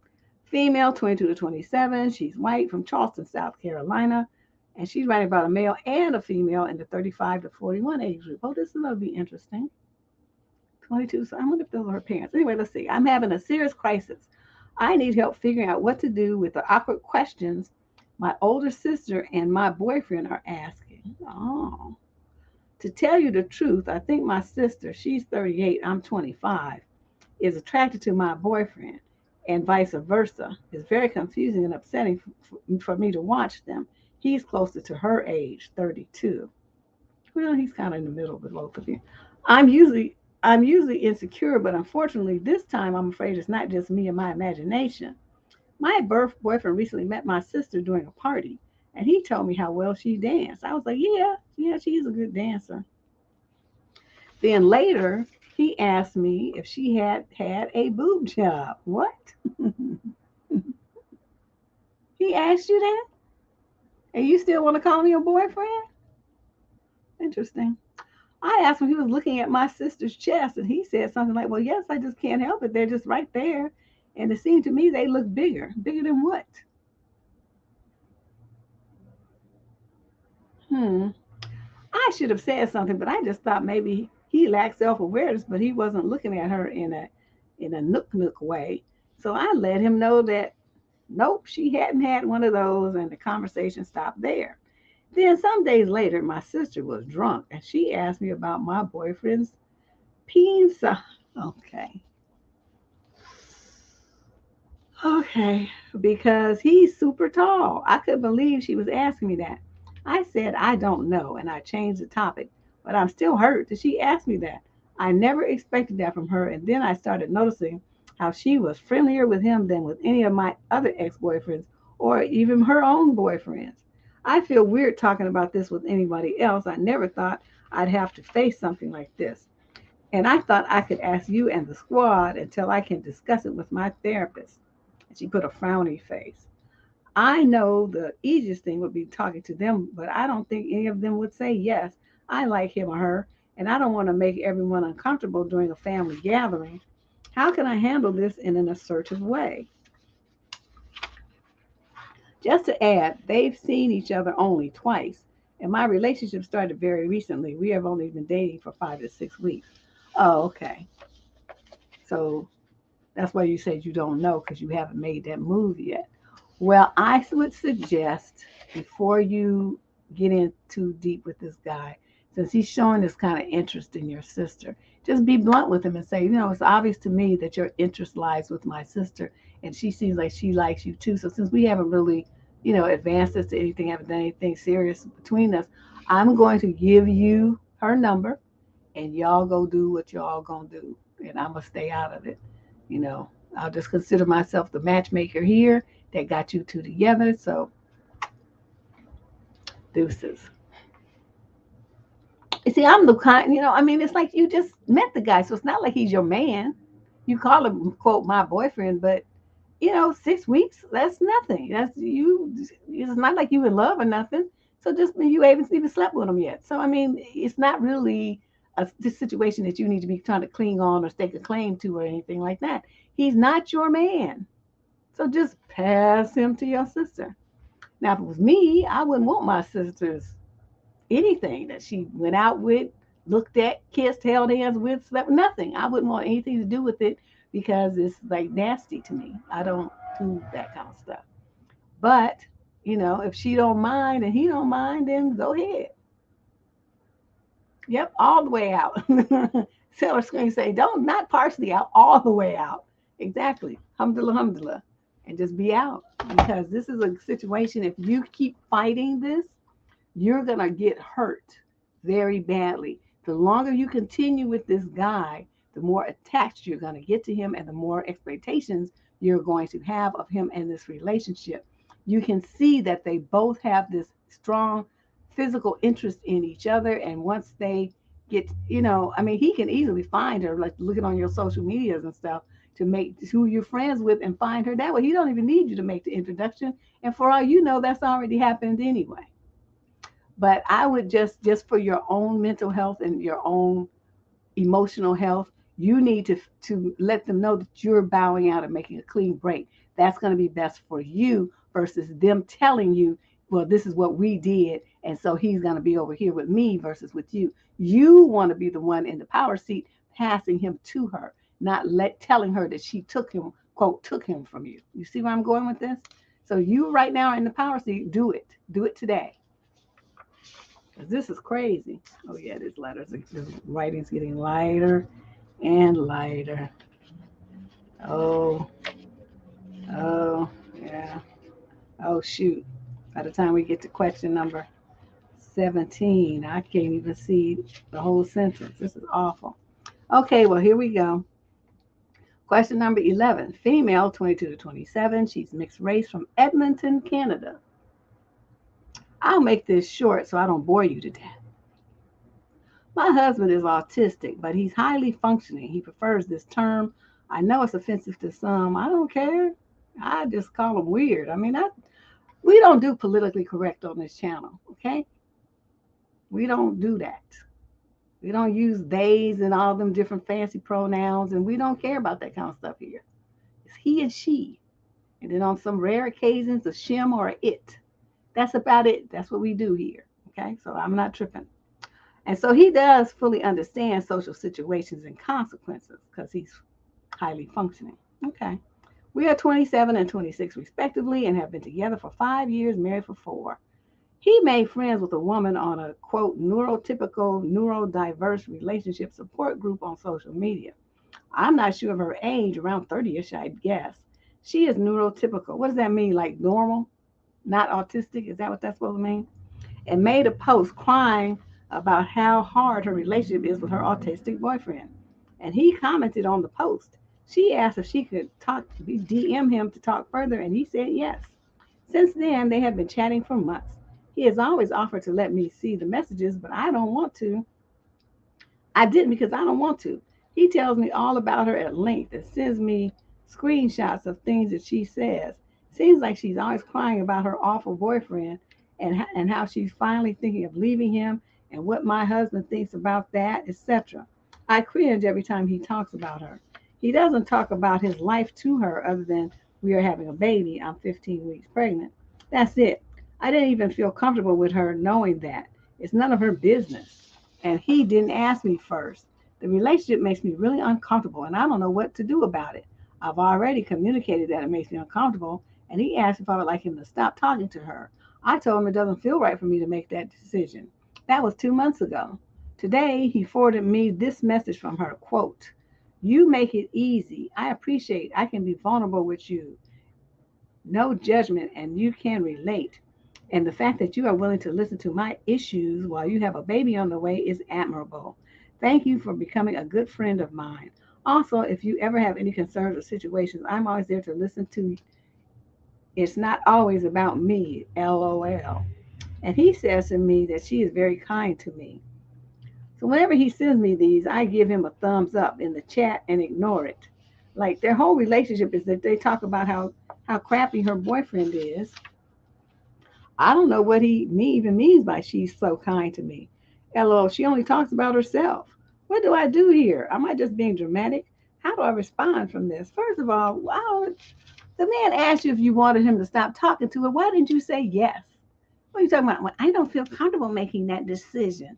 Female, 22 to 27. She's white from Charleston, South Carolina. And she's writing about a male and a female in the 35 to 41 age group. Oh, this is going to be interesting. 22, so I wonder if those are her parents. Anyway, let's see. I'm having a serious crisis. I need help figuring out what to do with the awkward questions my older sister and my boyfriend are asking. Oh. To tell you the truth, I think my sister, she's 38, I'm 25, is attracted to my boyfriend and vice versa. It's very confusing and upsetting for me to watch them. He's closer to her age, 32. Well, he's kind of in the middle with both of you. I'm usually insecure, but unfortunately this time I'm afraid it's not just me and my imagination. My boyfriend recently met my sister during a party, and he told me how well she danced. I was like, yeah, she's a good dancer. Then later, he asked me if she had had a boob job. What? He asked you that? And you still want to call me your boyfriend? Interesting. I asked him, he was looking at my sister's chest, and he said something like, well, yes, I just can't help it. They're just right there. And it seemed to me they look bigger. Bigger than what? I should have said something, but I just thought maybe he lacked self-awareness, but he wasn't looking at her in a nook way. So I let him know that nope, she hadn't had one of those, and the conversation stopped there. Then some days later, my sister was drunk, and she asked me about my boyfriend's pizza. Okay, because he's super tall. I couldn't believe she was asking me that. I said, I don't know, and I changed the topic, but I'm still hurt that she asked me that. I never expected that from her, and then I started noticing how she was friendlier with him than with any of my other ex-boyfriends or even her own boyfriends. I feel weird talking about this with anybody else. I never thought I'd have to face something like this. And I thought I could ask you and the squad until I can discuss it with my therapist. And she put a frowny face. I know the easiest thing would be talking to them, but I don't think any of them would say yes. I like him or her, and I don't want to make everyone uncomfortable during a family gathering. How can I handle this in an assertive way? Just to add, they've seen each other only twice, and my relationship started very recently. We have only been dating for 5 to 6 weeks. Oh, okay. So that's why you said you don't know because you haven't made that move yet. Well, I would suggest before you get in too deep with this guy, since he's showing this kind of interest in your sister, just be blunt with him and say, it's obvious to me that your interest lies with my sister, and she seems like she likes you too. So since we haven't really, advanced this to anything, haven't done anything serious between us, I'm going to give you her number, and y'all go do what y'all gonna do, and I'm gonna stay out of it. You know, I'll just consider myself the matchmaker here that got you two together. So, deuces. You see, I'm the kind, it's like you just met the guy. So it's not like he's your man. You call him, quote, my boyfriend, but, 6 weeks, that's nothing. That's you. It's not like you in love or nothing. So just you haven't even slept with him yet. So, it's not really this situation that you need to be trying to cling on or stake a claim to or anything like that. He's not your man. So just pass him to your sister. Now, if it was me, I wouldn't want my sister's anything that she went out with, looked at, kissed, held hands with, slept, nothing. I wouldn't want anything to do with it because it's like nasty to me. I don't do that kind of stuff. But, if she don't mind and he don't mind, then go ahead. Yep, all the way out. Sailor Screen say, don't, not partially out, all the way out. Exactly. Alhamdulillah, alhamdulillah. And just be out. Because this is a situation, if you keep fighting this, you're going to get hurt very badly. The longer you continue with this guy, the more attached you're going to get to him and the more expectations you're going to have of him and this relationship. You can see that they both have this strong physical interest in each other. And once they get, he can easily find her, like looking on your social medias and stuff to make who you're friends with and find her that way. He don't even need you to make the introduction. And for all you know, that's already happened anyway. But I would just for your own mental health and your own emotional health, you need to let them know that you're bowing out and making a clean break. That's going to be best for you versus them telling you, well, this is what we did, and so he's going to be over here with me versus with you. You want to be the one in the power seat passing him to her, not telling her that she took him, quote, took him from you. You see where I'm going with this? So you right now are in the power seat. Do it. Do it today. This is crazy. Oh yeah, this writing's getting lighter and lighter. Oh, oh, yeah. Oh shoot. By the time we get to question number 17, I can't even see the whole sentence. This is awful. Okay, well here we go. Question number 11. Female, 22 to 27. She's mixed race from Edmonton, Canada. I'll make this short so I don't bore you to death. My husband is autistic, but he's highly functioning. He prefers this term. I know it's offensive to some. I don't care. I just call him weird. We don't do politically correct on this channel, okay? We don't do that. We don't use theys and all them different fancy pronouns, and we don't care about that kind of stuff here. It's he and she. And then on some rare occasions, a shim or a it. That's about it. That's what we do here, okay? So I'm not tripping. And so he does fully understand social situations and consequences because he's highly functioning. Okay. We are 27 and 26 respectively and have been together for 5 years, married for 4. He made friends with a woman on a, quote, neurotypical, neurodiverse relationship support group on social media. I'm not sure of her age, around 30-ish, I'd guess. She is neurotypical. What does that mean? Like normal? Not autistic? Is that what that's supposed to mean? And made a post crying about how hard her relationship is with her autistic boyfriend. And he commented on the post. She asked if she could DM him to talk further, and he said yes. Since then, they have been chatting for months. He has always offered to let me see the messages, but I don't want to. I didn't because I don't want to. He tells me all about her at length and sends me screenshots of things that she says. Seems like she's always crying about her awful boyfriend and how she's finally thinking of leaving him and what my husband thinks about that, etc. I cringe every time he talks about her. He doesn't talk about his life to her other than we are having a baby. I'm 15 weeks pregnant. That's it. I didn't even feel comfortable with her knowing that. It's none of her business. And he didn't ask me first. The relationship makes me really uncomfortable, and I don't know what to do about it. I've already communicated that it makes me uncomfortable, and he asked if I would like him to stop talking to her. I told him it doesn't feel right for me to make that decision. That was 2 months ago. Today, he forwarded me this message from her, quote, "You make it easy. I appreciate I can be vulnerable with you. No judgment, and you can relate. And the fact that you are willing to listen to my issues while you have a baby on the way is admirable. Thank you for becoming a good friend of mine. Also, if you ever have any concerns or situations, I'm always there to listen to. It's not always about me, LOL." And he says to me that she is very kind to me. So whenever he sends me these, I give him a thumbs up in the chat and ignore it. Like their whole relationship is that they talk about how crappy her boyfriend is. I don't know what even means by she's so kind to me. LOL, she only talks about herself. What do I do here? Am I just being dramatic? How do I respond from this? First of all, the man asked you if you wanted him to stop talking to her. Why didn't you say yes? What are you talking about? Well, I don't feel comfortable making that decision.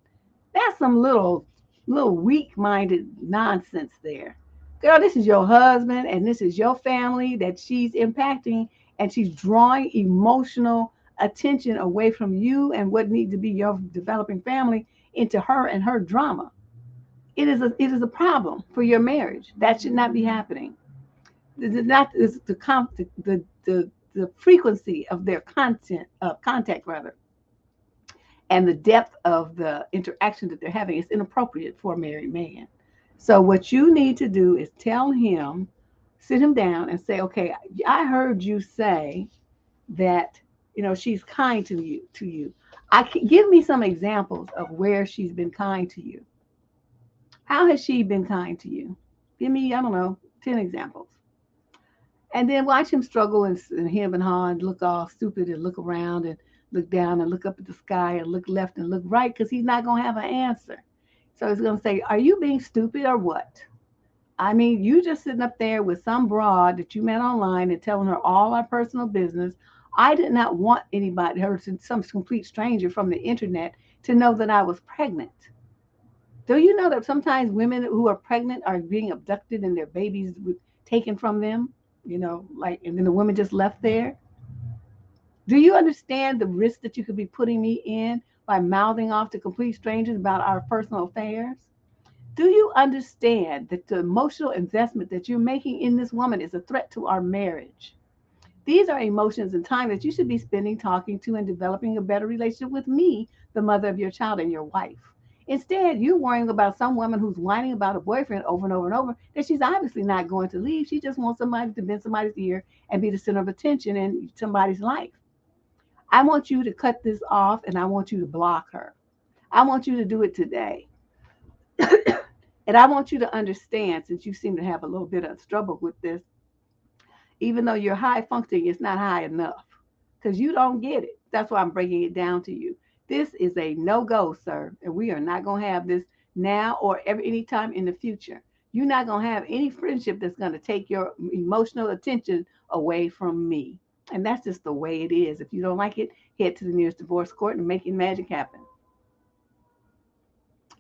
That's some little weak-minded nonsense there. Girl, this is your husband and this is your family that she's impacting, and she's drawing emotional attention away from you and what needs to be your developing family into her and her drama. It is a problem for your marriage. That should not be happening. Not the frequency of their contact rather, and the depth of the interaction that they're having is inappropriate for a married man. So what you need to do is tell him, sit him down and say, okay, I heard you say that, she's kind to you. Give me some examples of where she's been kind to you. How has she been kind to you? Give me, I don't know, 10 examples. And then watch him struggle and hem and haw and look all stupid and look around and look down and look up at the sky and look left and look right because he's not going to have an answer. So he's going to say, are you being stupid or what? I mean, you just sitting up there with some broad that you met online and telling her all our personal business. I did not want anybody, some complete stranger from the internet, to know that I was pregnant. Do you know that sometimes women who are pregnant are being abducted and their babies taken from them? And then the woman just left there. Do you understand the risk that you could be putting me in by mouthing off to complete strangers about our personal affairs? Do you understand that the emotional investment that you're making in this woman is a threat to our marriage? These are emotions and time that you should be spending talking to and developing a better relationship with me, the mother of your child and your wife. Instead, you're worrying about some woman who's whining about a boyfriend over and over and over that she's obviously not going to leave. She just wants somebody to bend somebody's ear and be the center of attention in somebody's life. I want you to cut this off and I want you to block her. I want you to do it today. And I want you to understand, since you seem to have a little bit of trouble with this, even though you're high functioning, it's not high enough because you don't get it. That's why I'm breaking it down to you. This is a no-go, sir, and we are not going to have this now or any time in the future. You're not going to have any friendship that's going to take your emotional attention away from me. And that's just the way it is. If you don't like it, head to the nearest divorce court and make your magic happen.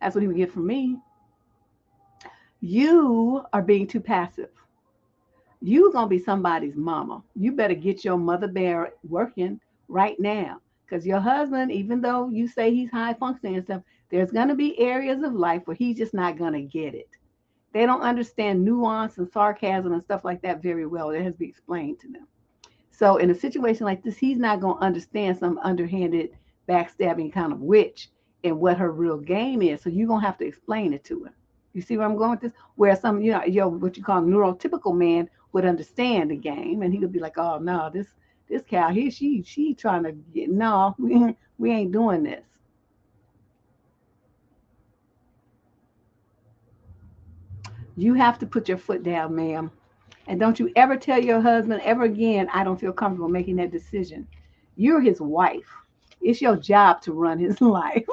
That's what he would get from me. You are being too passive. You're going to be somebody's mama. You better get your mother bear working right now. Because your husband, even though you say he's high functioning and stuff, there's going to be areas of life where he's just not going to get it. They don't understand nuance and sarcasm and stuff like that very well. It has to be explained to them. So in a situation like this, he's not going to understand some underhanded, backstabbing kind of witch and what her real game is. So you're going to have to explain it to him. You see where I'm going with this? Where some, what you call neurotypical man would understand the game, and he would be like, "Oh no, this cow here, she trying to get no, we ain't doing this." You have to put your foot down, ma'am. And don't you ever tell your husband ever again, I don't feel comfortable making that decision. You're his wife. It's your job to run his life.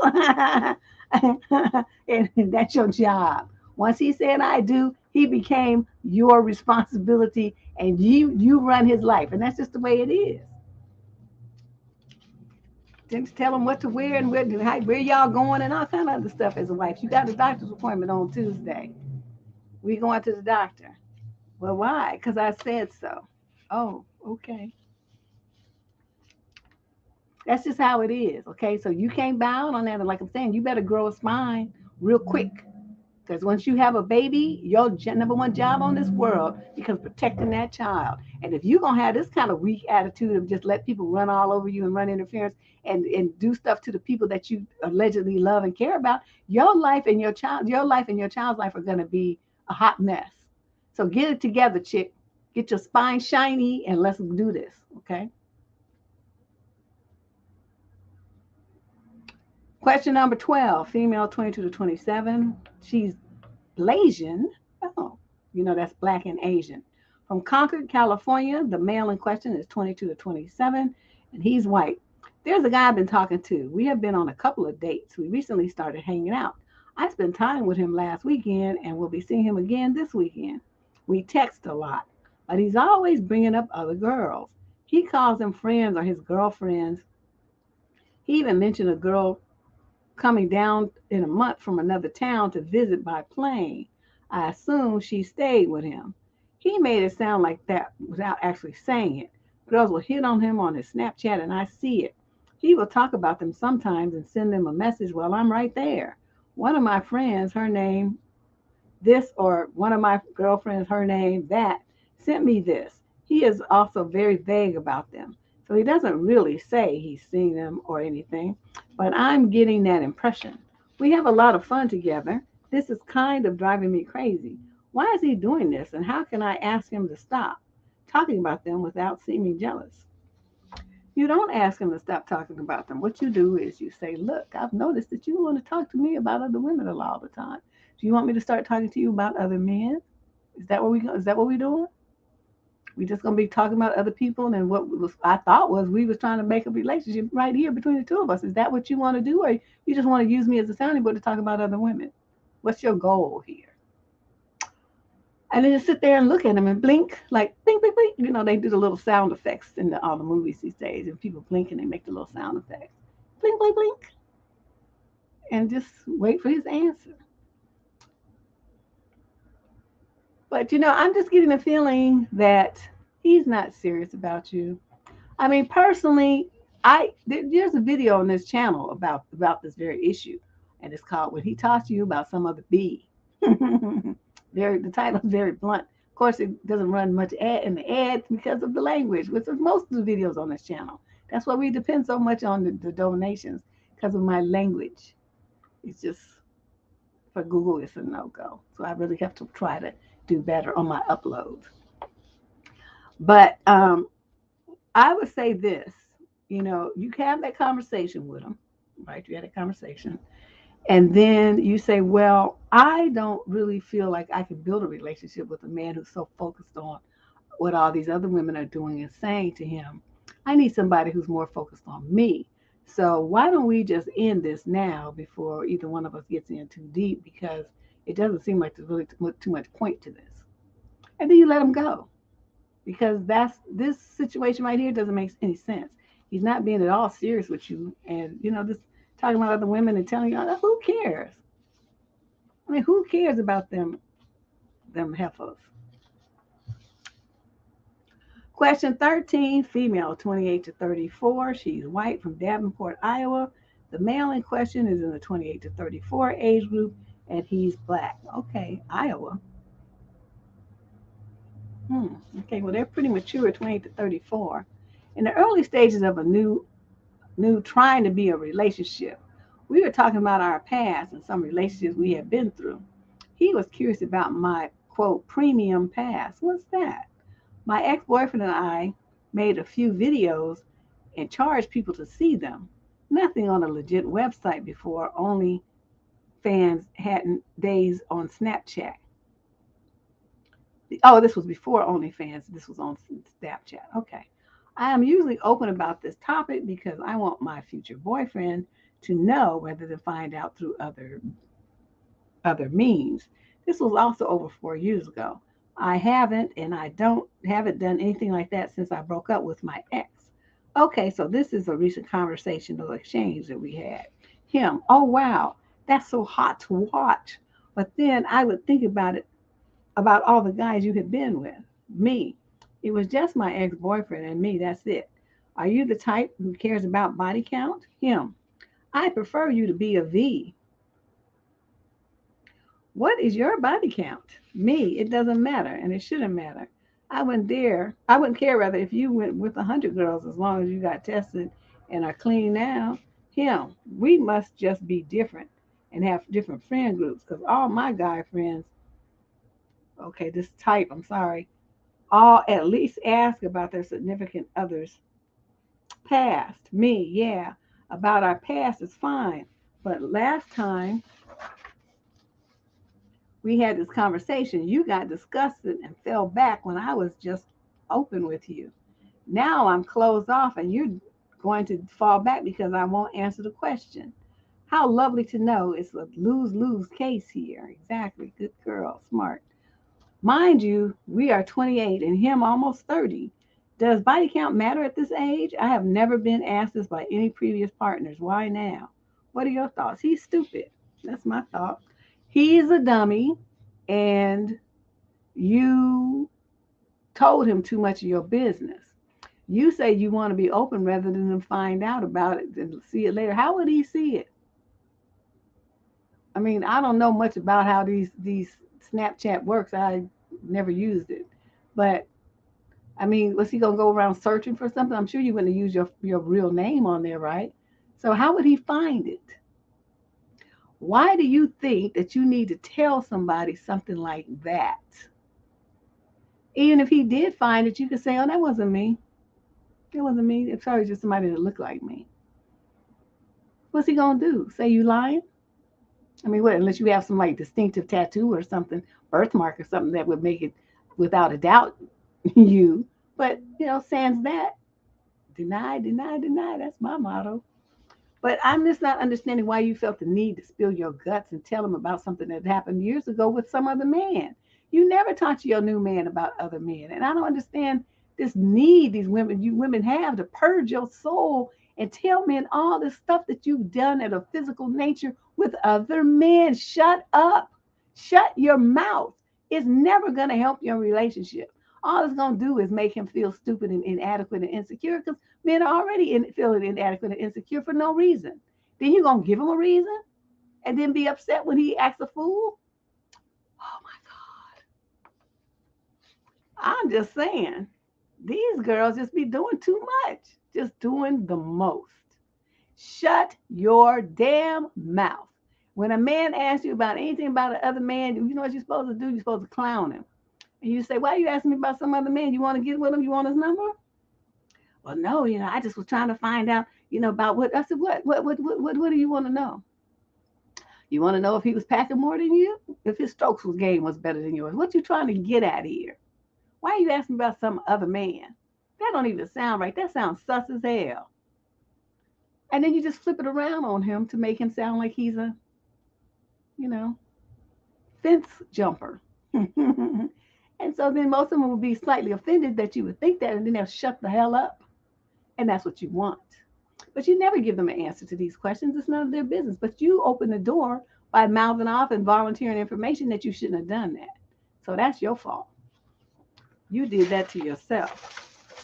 And that's your job. Once he said I do, he became your responsibility and you run his life. And that's just the way it is. Just tell him what to wear and where y'all going and all kind of other stuff as a wife. You got a doctor's appointment on Tuesday. We going to the doctor. Well, why? Because I said so. Oh, okay. That's just how it is. Okay. So you can't bow out on that. And like I'm saying, you better grow a spine real quick. Because once you have a baby, your number one job on this world becomes protecting that child. And if you're going to have this kind of weak attitude of just let people run all over you and run interference and do stuff to the people that you allegedly love and care about, your life and your child's life are going to be a hot mess. So get it together, chick. Get your spine shiny and let's do this. Okay. Question number 12, female 22 to 27. She's Blasian. Oh, that's black and Asian. From Concord, California, the male in question is 22 to 27, and he's white. There's a guy I've been talking to. We have been on a couple of dates. We recently started hanging out. I spent time with him last weekend, and we'll be seeing him again this weekend. We text a lot, but he's always bringing up other girls. He calls them friends or his girlfriends. He even mentioned a girl coming down in a month from another town to visit by plane. I assume she stayed with him. He made it sound like that without actually saying it. Girls will hit on him on his Snapchat and I see it. He will talk about them sometimes and send them a message while I'm right there. One of my friends, her name this, or one of my girlfriends, her name that, sent me this. He is also very vague about them. So he doesn't really say he's seen them or anything, but I'm getting that impression. We have a lot of fun together. This is kind of driving me crazy. Why is he doing this, and how can I ask him to stop talking about them without seeming jealous? You don't ask him to stop talking about them. What you do is you say, look, I've noticed that you want to talk to me about other women a lot of the time. Do you want me to start talking to you about other men? Is that what we're doing? We just gonna be talking about other people, and I thought was we was trying to make a relationship right here between the two of us. Is that what you want to do, or you just want to use me as a sounding board to talk about other women? What's your goal here? And then just sit there and look at them and blink, like blink, blink, blink. They do the little sound effects in all the movies these days, and people blink and they make the little sound effects, blink, blink, blink, and just wait for his answer. But I'm just getting a feeling that he's not serious about you. I mean, personally, there's a video on this channel about this very issue, and it's called "When He Talks to You About Some Other Bee." The title is very blunt. Of course, it doesn't run much in the ads because of the language, which is most of the videos on this channel. That's why we depend so much on the donations because of my language. It's just for Google, it's a no-go. So I really have to try to do better on my uploads. But I would say this, you can have that conversation with them, right? You had a conversation. And then you say, well, I don't really feel like I can build a relationship with a man who's so focused on what all these other women are doing and saying to him. I need somebody who's more focused on me. So why don't we just end this now before either one of us gets in too deep, because it doesn't seem like there's really too much point to this. And then you let him go, because this situation right here doesn't make any sense. He's not being at all serious with you, and just talking about other women and telling you, who cares? I mean, who cares about them heifers? Question 13, female 28 to 34. She's white from Davenport, Iowa. The male in question is in the 28 to 34 age group, and he's black. Okay, Iowa. Okay, well, they're pretty mature at 28 to 34. In the early stages of a new trying to be a relationship, we were talking about our past and some relationships we had been through. He was curious about my, quote, premium past. What's that? My ex-boyfriend and I made a few videos and charged people to see them. Nothing on a legit website before, only fans had days on Snapchat. Oh, this was before OnlyFans. This was on Snapchat. Okay. I am usually open about this topic because I want my future boyfriend to know rather than find out through other means. This was also over 4 years ago. I haven't and I don't haven't done anything like that since I broke up with my ex. Okay, so this is a recent conversational exchange that we had. Him, oh wow, that's so hot to watch. But then I would think about all the guys you had been with. Me, it was just my ex boyfriend and me, that's it. Are you the type who cares about body count? Him, I prefer you to be a V. What is your body count? Me, it doesn't matter and it shouldn't matter. I wouldn't care rather if you went with 100 girls as long as you got tested and are clean now. Him, we must just be different and have different friend groups because all my guy friends, okay, this type, I'm sorry, all at least ask about their significant others' past. Me, yeah, about our past is fine. But last time we had this conversation, you got disgusted and fell back when I was just open with you. Now I'm closed off and you're going to fall back because I won't answer the question. How lovely to know it's a lose lose case here. Exactly. Good girl. Smart. Mind you, we are 28 and him almost 30. Does body count matter at this age? I have never been asked this by any previous partners. Why now? What are your thoughts? He's stupid. That's my thought. He's a dummy, and you told him too much of your business. You say you want to be open rather than find out about it and see it later. How would he see it? I mean, I don't know much about how these Snapchat works. I never used it, but I mean, was he gonna go around searching for something? I'm sure you wouldn't use your real name on there, right? So how would he find it? Why do you think that you need to tell somebody something like that? Even if he did find it, you could say, "Oh, that wasn't me. It wasn't me. It's probably just somebody that looked like me." What's he gonna do? Say you lying? I mean, what? Unless you have some like distinctive tattoo or something, birthmark or something that would make it without a doubt you. But sans that, deny, deny, deny. That's my motto. But I'm just not understanding why you felt the need to spill your guts and tell him about something that happened years ago with some other man. You never talk to your new man about other men. And I don't understand this need you women have to purge your soul and tell men all this stuff that you've done at a physical nature with other men. Shut up. Shut your mouth. It's never going to help your relationship. All it's going to do is make him feel stupid and inadequate and insecure because men are already feeling inadequate and insecure for no reason. Then you going to give him a reason and then be upset when he acts a fool? Oh my God. I'm just saying, these girls just be doing too much, just doing the most. Shut your damn mouth. When a man asks you about anything about another man, you know what you're supposed to do? You're supposed to clown him. And you say, why are you asking me about some other man? You want to get with him? You want his number? Well, no, I just was trying to find out, about what. I said, what do you want to know? You want to know if he was packing more than you? If his strokes was game was better than yours? What you trying to get at here? Why are you asking about some other man? That don't even sound right. That sounds sus as hell. And then you just flip it around on him to make him sound like he's a, you know, fence jumper. And so then most of them will be slightly offended that you would think that, and then they'll shut the hell up. And that's what you want. But you never give them an answer to these questions. It's none of their business. But you open the door by mouthing off and volunteering information that you shouldn't have done that. So that's your fault. You did that to yourself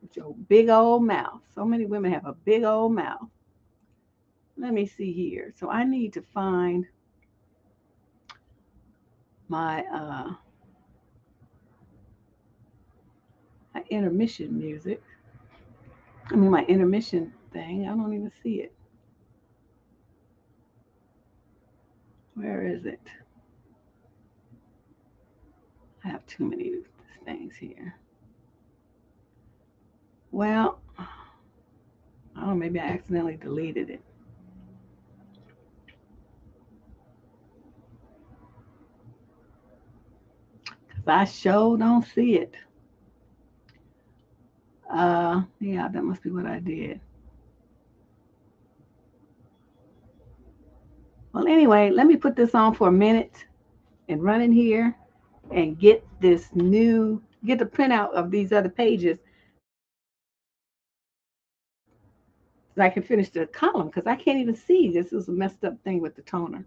with your big old mouth. So many women have a big old mouth. Let me see here. So I need to find my my intermission music. I mean my intermission thing. I don't even see it. Where is it? I have too many things here. Well, I don't know, maybe I accidentally deleted it. Because I sure don't see it. Yeah, that must be what I did. Well, anyway, let me put this on for a minute and run in here and get the printout of these other pages so I can finish the column because I can't even see. This is a messed up thing with the toner.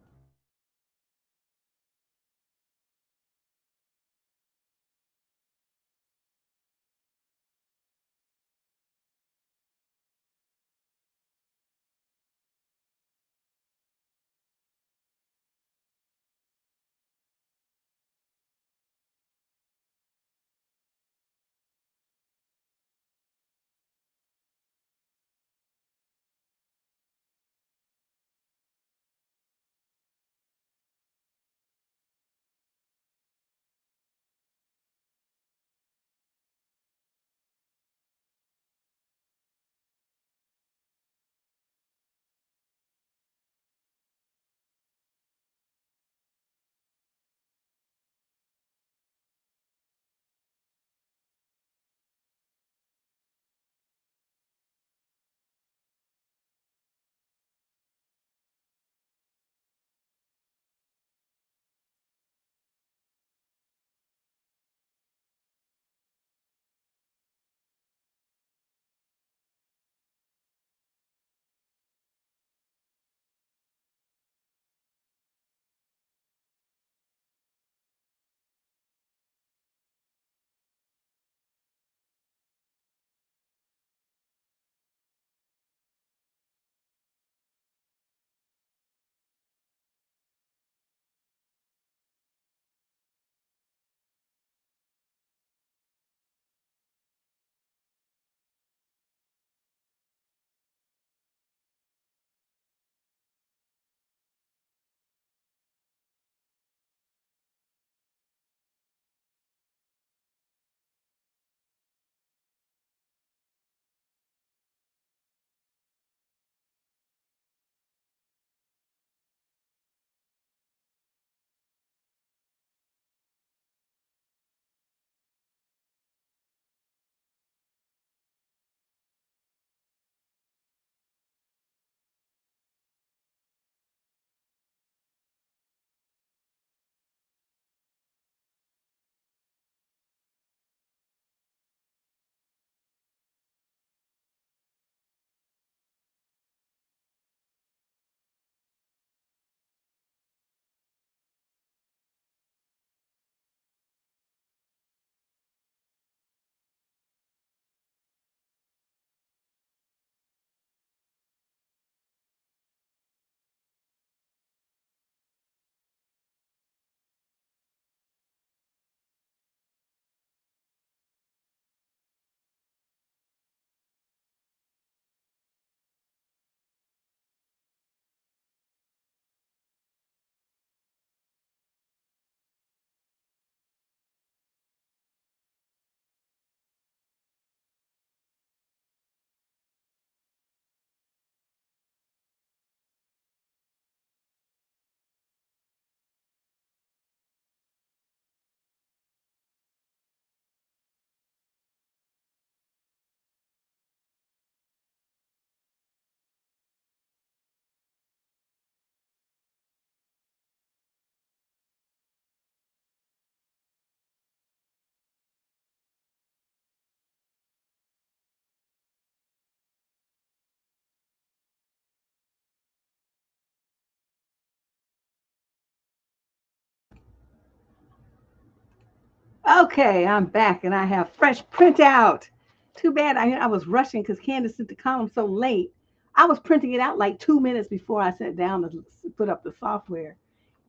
Okay, I'm back and I have fresh printout. Too bad I was rushing because Candace sent the column so late. I was printing it out like 2 minutes before I sat down to put up the software.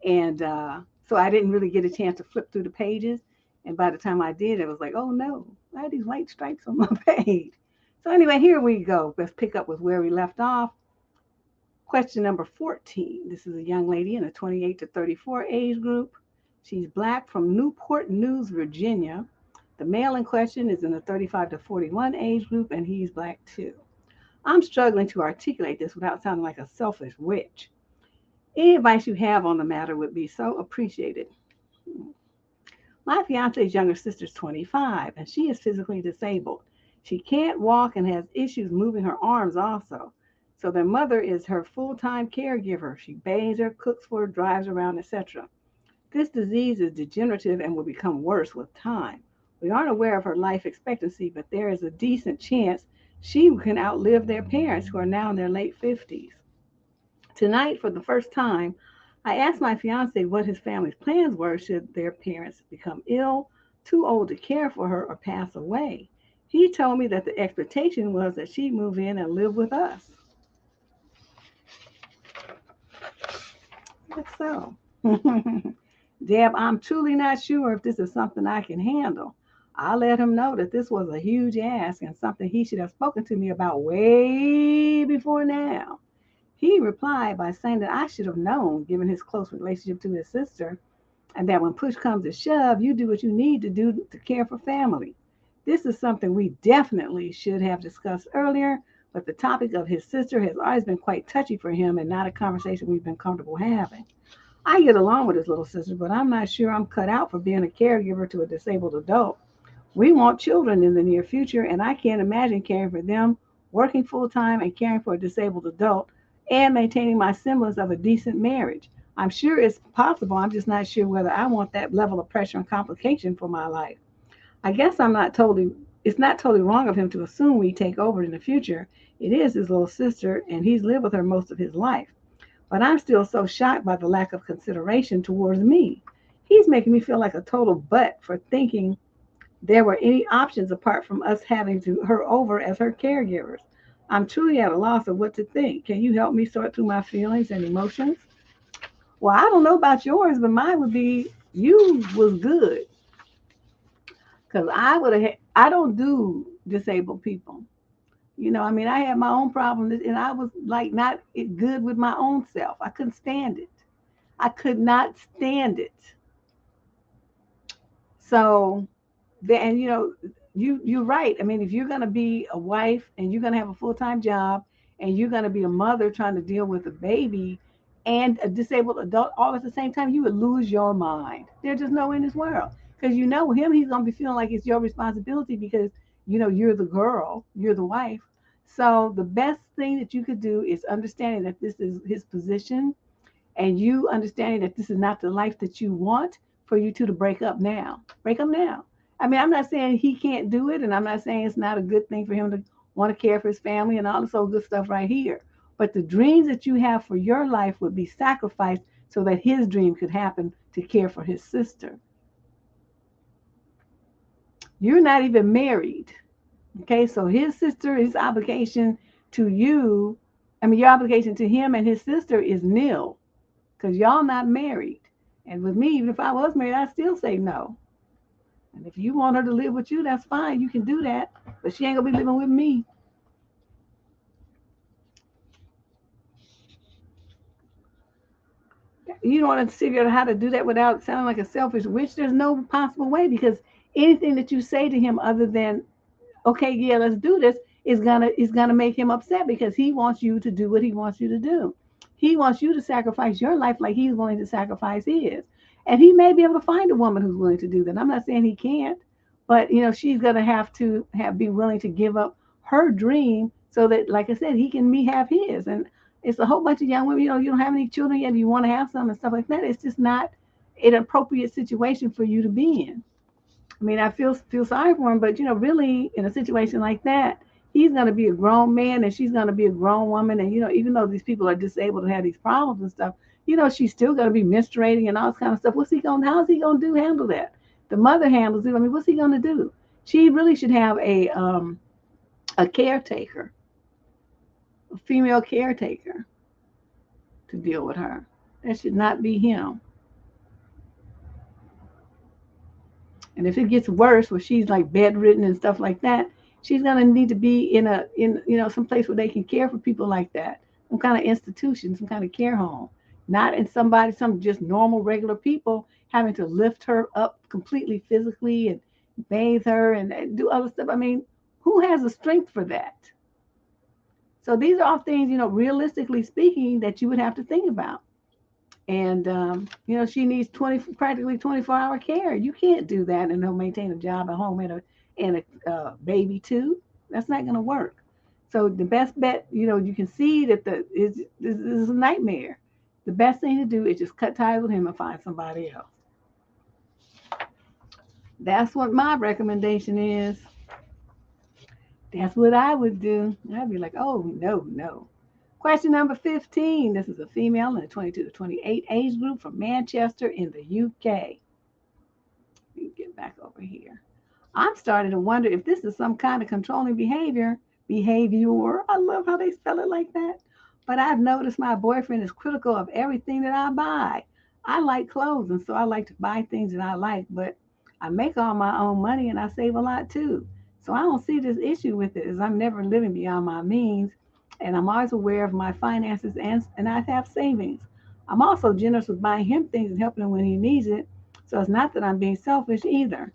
And so I didn't really get a chance to flip through the pages. And by the time I did, it was like, oh no, I had these white stripes on my page. So anyway, here we go. Let's pick up with where we left off. Question number 14. This is a young lady in a 28 to 34 age group. She's black from Newport News, Virginia. The male in question is in the 35 to 41 age group, and he's black too. I'm struggling to articulate this without sounding like a selfish witch. Any advice you have on the matter would be so appreciated. My fiance's younger sister's 25, and she is physically disabled. She can't walk and has issues moving her arms also. So their mother is her full-time caregiver. She bathes her, cooks for her, drives around, etc. This disease is degenerative and will become worse with time. We aren't aware of her life expectancy, but there is a decent chance she can outlive their parents who are now in their late 50s. Tonight, for the first time, I asked my fiance what his family's plans were should their parents become ill, too old to care for her, or pass away. He told me that the expectation was that she'd move in and live with us. That's so. Deb, I'm truly not sure if this is something I can handle. I let him know that this was a huge ask and something he should have spoken to me about way before now. He replied by saying that I should have known, given his close relationship to his sister, and that when push comes to shove, you do what you need to do to care for family. This is something we definitely should have discussed earlier, but the topic of his sister has always been quite touchy for him and not a conversation we've been comfortable having. I get along with his little sister, but I'm not sure I'm cut out for being a caregiver to a disabled adult. We want children in the near future, and I can't imagine caring for them, working full time, and caring for a disabled adult, and maintaining my semblance of a decent marriage. I'm sure it's possible. I'm just not sure whether I want that level of pressure and complication for my life. I guess it's not totally wrong of him to assume we take over in the future. It is his little sister, and he's lived with her most of his life. But I'm still so shocked by the lack of consideration towards me. He's making me feel like a total butt for thinking there were any options apart from us having her over as her caregivers. I'm truly at a loss of what to think. Can you help me sort through my feelings and emotions? Well, I don't know about yours, but mine would be you was good. Because I don't do disabled people. I mean, I had my own problems and I was like not good with my own self. I couldn't stand it. I could not stand it. So then, you're right. I mean, if you're going to be a wife and you're going to have a full-time job and you're going to be a mother trying to deal with a baby and a disabled adult all at the same time, you would lose your mind. There's just no way in this world. Because him, he's going to be feeling like it's your responsibility because, you're the girl, you're the wife. So the best thing that you could do is understanding that this is his position and you understanding that this is not the life that you want for you two to break up now. Break up now. I mean, I'm not saying he can't do it, and I'm not saying it's not a good thing for him to want to care for his family and all this old good stuff right here. But the dreams that you have for your life would be sacrificed so that his dream could happen to care for his sister. You're not even married. Okay, so his sister, his obligation to you, your obligation to him and his sister is nil because y'all not married. And with me, even if I was married, I'd still say no. And if you want her to live with you, that's fine. You can do that. But she ain't going to be living with me. You don't want to figure out how to do that without sounding like a selfish witch. There's no possible way because anything that you say to him other than, okay, yeah, let's do this, is gonna make him upset because he wants you to do what he wants you to do. He wants you to sacrifice your life like he's willing to sacrifice his. And he may be able to find a woman who's willing to do that. I'm not saying he can't, but she's gonna have to be willing to give up her dream so that, like I said, he can have his. And it's a whole bunch of young women, you don't have any children yet, you want to have some and stuff like that. It's just not an appropriate situation for you to be in. I mean, I feel sorry for him, but really, in a situation like that, he's going to be a grown man and she's going to be a grown woman, and even though these people are disabled and have these problems and stuff, she's still going to be menstruating and all this kind of stuff. How's he going to handle that? The mother handles it. I mean, what's he going to do? She really should have a caretaker, a female caretaker, to deal with her. That should not be him. And if it gets worse, where she's like bedridden and stuff like that, she's gonna need to be in some place where they can care for people like that, some kind of institution, some kind of care home, not in some just normal regular people having to lift her up completely physically and bathe her and do other stuff. I mean, who has the strength for that? So these are all things, realistically speaking, that you would have to think about. And, she needs practically 24-hour care. You can't do that and he'll maintain a job at home and a baby too. That's not going to work. So the best bet, you can see that this is a nightmare. The best thing to do is just cut ties with him and find somebody else. That's what my recommendation is. That's what I would do. I'd be like, oh, no, no. Question number 15. This is a female in the 22 to 28 age group from Manchester in the UK. Let me get back over here. I'm starting to wonder if this is some kind of controlling behavior. Behavior. I love how they spell it like that. But I've noticed my boyfriend is critical of everything that I buy. I like clothes, and so I like to buy things that I like, but I make all my own money and I save a lot too. So I don't see this issue with it, as I'm never living beyond my means, and I'm always aware of my finances, and I have savings. I'm also generous with buying him things and helping him when he needs it, so it's not that I'm being selfish either.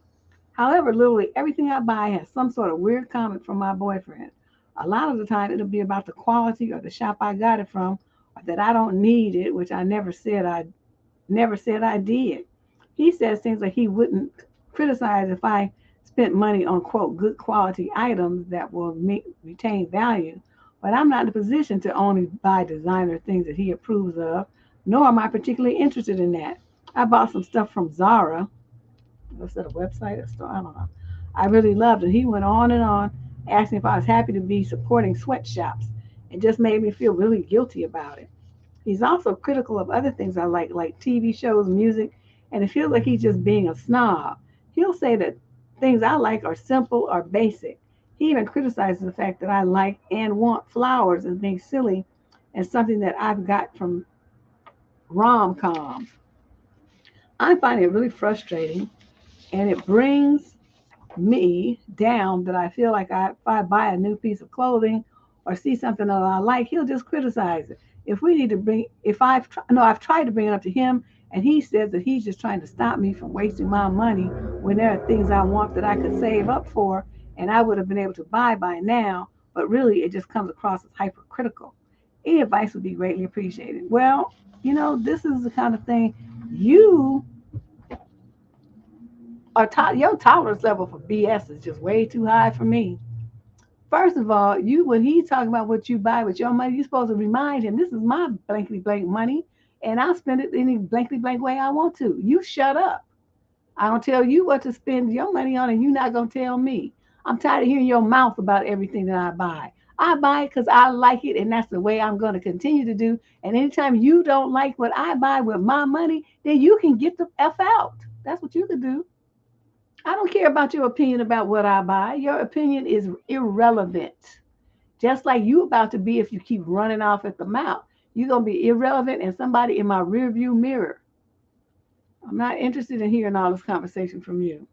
However, literally everything I buy has some sort of weird comment from my boyfriend. A lot of the time, it'll be about the quality or the shop I got it from, or that I don't need it, which I never said I did. He says things like he wouldn't criticize if I spent money on quote good quality items that will retain value, but I'm not in a position to only buy designer things that he approves of, nor am I particularly interested in that. I bought some stuff from Zara. Was that a website or store? I don't know. I really loved it. He went on, asking if I was happy to be supporting sweatshops. It just made me feel really guilty about it. He's also critical of other things I like TV shows, music, and it feels like he's just being a snob. He'll say that things I like are simple or basic. He even criticizes the fact that I like and want flowers and things silly and something that I've got from rom-coms. I find it really frustrating, and it brings me down that I feel like if I buy a new piece of clothing or see something that I like, he'll just criticize it. I've tried to bring it up to him, and he says that he's just trying to stop me from wasting my money when there are things I want that I could save up for and I would have been able to buy by now, but really it just comes across as hypercritical. Any advice would be greatly appreciated. Well, this is the kind of thing you your tolerance level for BS is just way too high for me. First of all, when he's talking about what you buy with your money, you're supposed to remind him, this is my blankety blank money, and I'll spend it any blankety blank way I want to. You shut up. I don't tell you what to spend your money on, and you're not gonna tell me. I'm tired of hearing your mouth about everything that I buy. I buy it because I like it, and that's the way I'm gonna continue to do. And anytime you don't like what I buy with my money, then you can get the F out. That's what you can do. I don't care about your opinion about what I buy. Your opinion is irrelevant. Just like you about to be if you keep running off at the mouth. You're going to be irrelevant and somebody in my rear view mirror. I'm not interested in hearing all this conversation from you.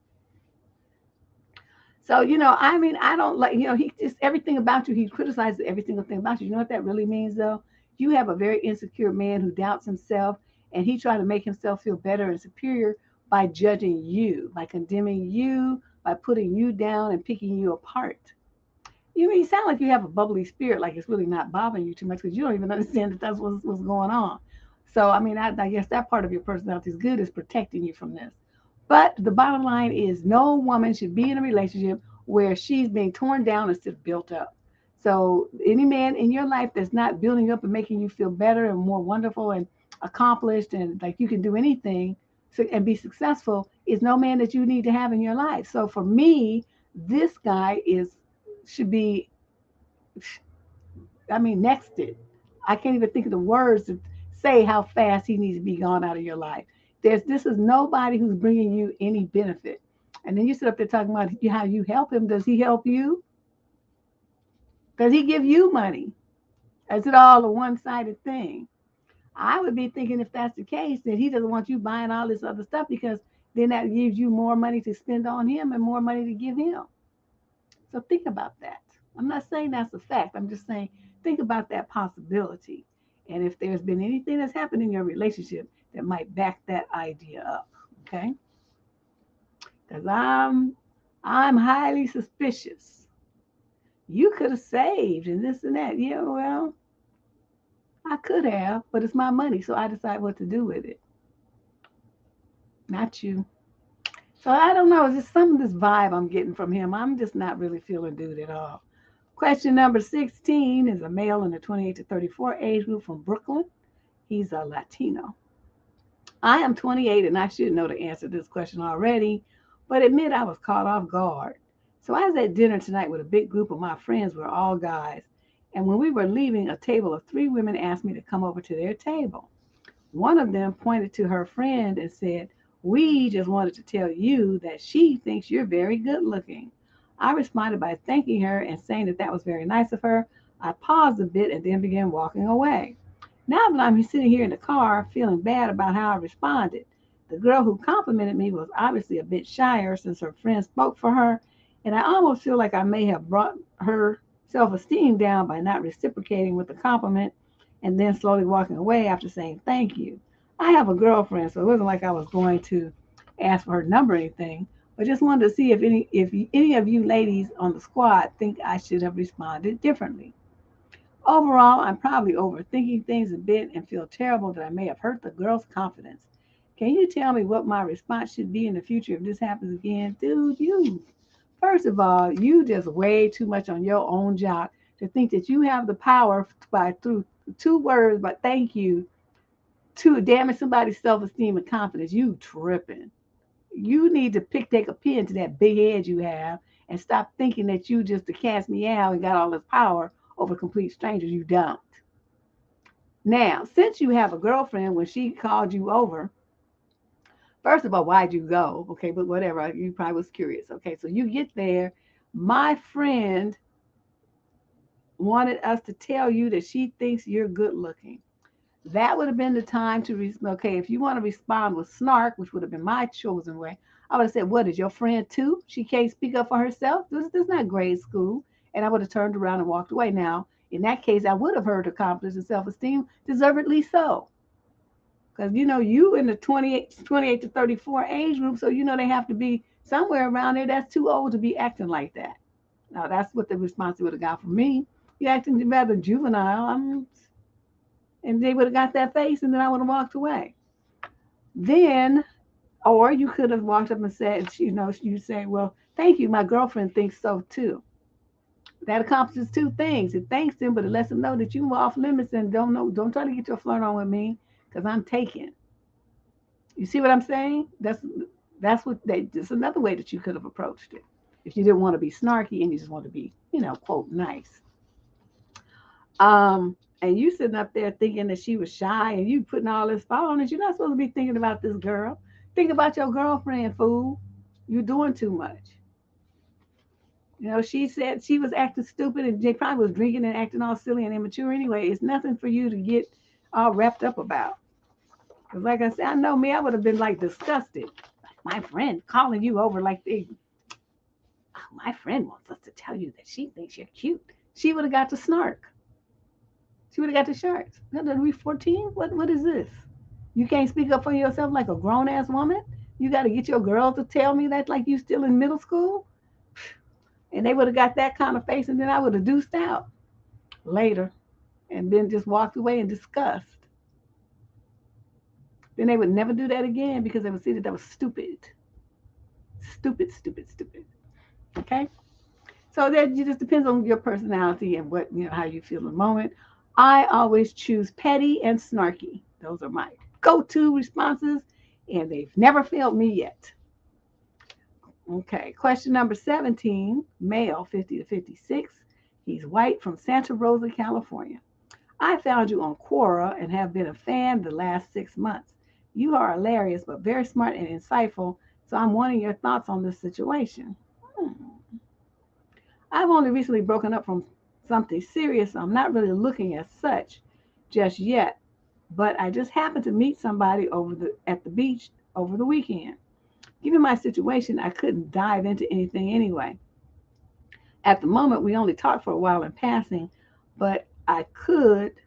So, I don't like, he just everything about you, he criticizes every single thing about you. You know what that really means, though? You have a very insecure man who doubts himself, and he tries to make himself feel better and superior by judging you, by condemning you, by putting you down and picking you apart. You sound like you have a bubbly spirit, like it's really not bothering you too much because you don't even understand that that's what's going on. So, I guess that part of your personality is good, is protecting you from this. But the bottom line is no woman should be in a relationship where she's being torn down instead of built up. So any man in your life that's not building up and making you feel better and more wonderful and accomplished and like you can do anything and be successful is no man that you need to have in your life. So for me, this guy should be, nexted. I can't even think of the words to say how fast he needs to be gone out of your life. This is nobody who's bringing you any benefit. And then you sit up there talking about how you help him. Does he help you? Does he give you money? Is it all a one-sided thing? I would be thinking if that's the case, that he doesn't want you buying all this other stuff because then that gives you more money to spend on him and more money to give him. So think about that. I'm not saying that's a fact. I'm just saying think about that possibility. And if there's been anything that's happened in your relationship that might back that idea up, okay? Because I'm highly suspicious. You could have saved and this and that. Yeah, well, I could have, but it's my money, so I decide what to do with it. Not you. So I don't know. It's just some of this vibe I'm getting from him. I'm just not really feeling dude at all. Question number 16 is a male in the 28 to 34 age group from Brooklyn. He's a Latino. I am 28 and I should know the answer to this question already, but admit I was caught off guard. So I was at dinner tonight with a big group of my friends. We're all guys. And when we were leaving, a table of 3 women asked me to come over to their table. One of them pointed to her friend and said, "We just wanted to tell you that she thinks you're very good looking." I responded by thanking her and saying that that was very nice of her. I paused a bit and then began walking away. Now that I'm sitting here in the car feeling bad about how I responded, the girl who complimented me was obviously a bit shyer since her friend spoke for her, and I almost feel like I may have brought her self esteem down by not reciprocating with the compliment and then slowly walking away after saying thank you. I have a girlfriend, so it wasn't like I was going to ask for her number or anything, but just wanted to see if any of you ladies on the squad think I should have responded differently. Overall, I'm probably overthinking things a bit and feel terrible that I may have hurt the girl's confidence. Can you tell me what my response should be in the future if this happens again? Dude, you. First of all, you just way too much on your own job to think that you have the power by through 2 words, but thank you, to damage somebody's self-esteem and confidence. You tripping. You need to take a pen to that big head you have and stop thinking that you just to cast me out and got all this power over complete strangers. You don't. Now, since you have a girlfriend, when she called you over, first of all, why'd you go? Okay, but whatever. You probably was curious. Okay, so you get there. My friend wanted us to tell you that she thinks you're good looking. That would have been the time to, okay, if you want to respond with snark, which would have been my chosen way, I would have said, "What is your friend too? She can't speak up for herself? This is not grade school." And I would have turned around and walked away. Now, in that case, I would have heard her confidence and self esteem, deservedly so. Because, you in the 28 to 34 age group, so they have to be somewhere around there. That's too old to be acting like that. Now, that's what the response would have got from me. You're acting rather juvenile. And they would have got that face, and then I would have walked away. Then, or you could have walked up and said, you say, "Well, thank you. My girlfriend thinks so too." That accomplishes 2 things. It thanks them, but it lets them know that you were off limits and don't try to get your flirt on with me because I'm taken. You see what I'm saying? That's another way that you could have approached it. If you didn't want to be snarky and you just want to be, quote, nice. And you sitting up there thinking that she was shy and you putting all this thought on it. You're not supposed to be thinking about this girl. Think about your girlfriend, fool. You're doing too much. She said she was acting stupid and they probably was drinking and acting all silly and immature anyway. It's nothing for you to get all wrapped up about. Because like I said, I know me, I would have been like disgusted. My friend calling you over like my friend wants us to tell you that she thinks you're cute. She would have got to snark. She would have got the sharks. Are we 14? What is this? You can't speak up for yourself like a grown ass woman? You got to get your girl to tell me that like you still in middle school? And they would have got that kind of face, and then I would have deuced out later and then just walked away in disgust. Then they would never do that again because they would see that that was stupid. Stupid, stupid, stupid. Okay? So that it just depends on your personality and how you feel in the moment. I always choose petty and snarky. Those are my go-to responses, and they've never failed me yet. Okay, question number 17, male, 50 to 56. He's white from Santa Rosa, California. I found you on Quora and have been a fan the last 6 months. You are hilarious, but very smart and insightful, so I'm wanting your thoughts on this situation. I've only recently broken up from something serious, so I'm not really looking as such just yet, but I just happened to meet somebody at the beach over the weekend. Given my situation, I couldn't dive into anything anyway. At the moment, we only talked for a while in passing, but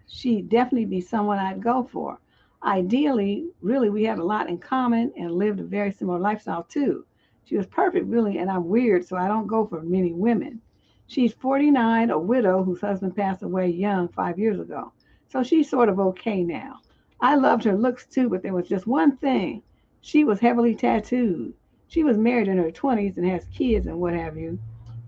she'd definitely be someone I'd go for. Ideally, really, we had a lot in common and lived a very similar lifestyle too. She was perfect, really, and I'm weird, so I don't go for many women. She's 49, a widow whose husband passed away young 5 years ago. So she's sort of okay now. I loved her looks too, but there was just one thing. She was heavily tattooed. She was married in her 20s and has kids and what have you,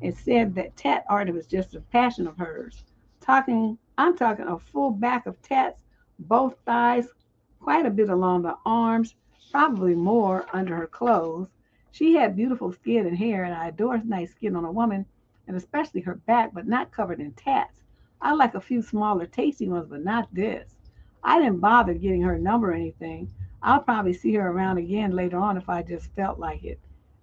and said that tat art was just a passion of hers. I'm talking a full back of tats, both thighs, quite a bit along the arms, probably more under her clothes. She had beautiful skin and hair, and I adore nice skin on a woman, and especially her back, but not covered in tats. I like a few smaller, tasty ones, but not this. I didn't bother getting her number or anything. I'll probably see her around again later on if I just felt like it,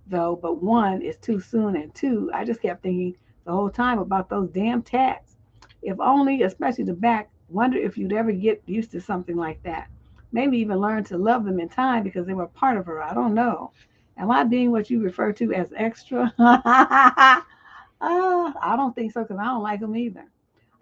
though. But one, is too soon, and two, I just kept thinking the whole time about those damn tats. If only, especially the back, wonder if you'd ever get used to something like that. Maybe even learn to love them in time because they were part of her. I don't know. Am I being what you refer to as extra? I don't think so because I don't like them either.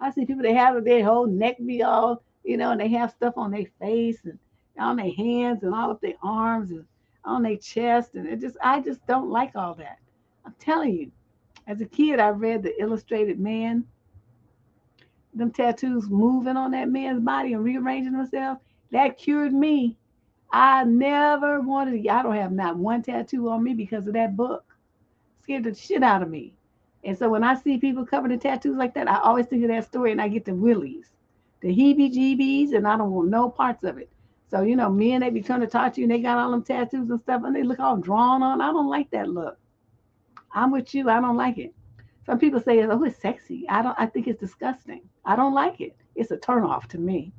I see people, they have their whole neck be all, and they have stuff on their face and on their hands and all of their arms and on their chest. And I just don't like all that. I'm telling you, as a kid, I read The Illustrated Man, them tattoos moving on that man's body and rearranging themselves. That cured me. I never wanted to, I don't have not one tattoo on me because of that book. Scared the shit out of me. And so when I see people covered in tattoos like that, I always think of that story and I get the willies, the heebie jeebies, and I don't want no parts of it. So, men, they be trying to talk to you and they got all them tattoos and stuff and they look all drawn on. I don't like that look. I'm with you. I don't like it. Some people say, oh, it's sexy. I think it's disgusting. I don't like it. It's a turnoff to me.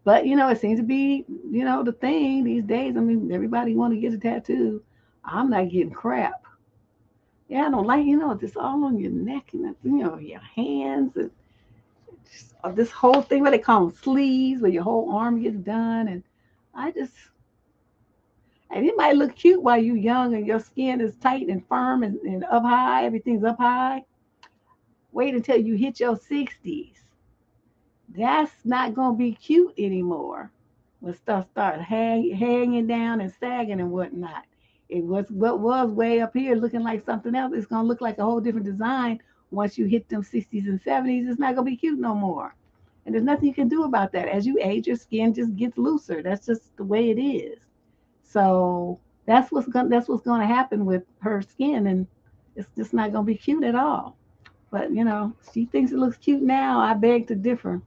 But, it seems to be, the thing these days. I mean, everybody want to get a tattoo. I'm not getting crap. Yeah, I don't like, this all on your neck and, your hands and just, this whole thing, what they call them, sleeves, where your whole arm gets done. And I just, and it might look cute while you're young and your skin is tight and firm and up high, everything's up high. Wait until you hit your 60s. That's not going to be cute anymore when stuff starts hanging down and sagging and whatnot. It was what was way up here looking like something else. It's going to look like a whole different design once you hit them 60s and 70s. It's not going to be cute no more. And there's nothing you can do about that. As you age, your skin just gets looser. That's just the way it is. So that's what's going to happen with her skin, and it's just not going to be cute at all. But she thinks it looks cute now. I beg to differ.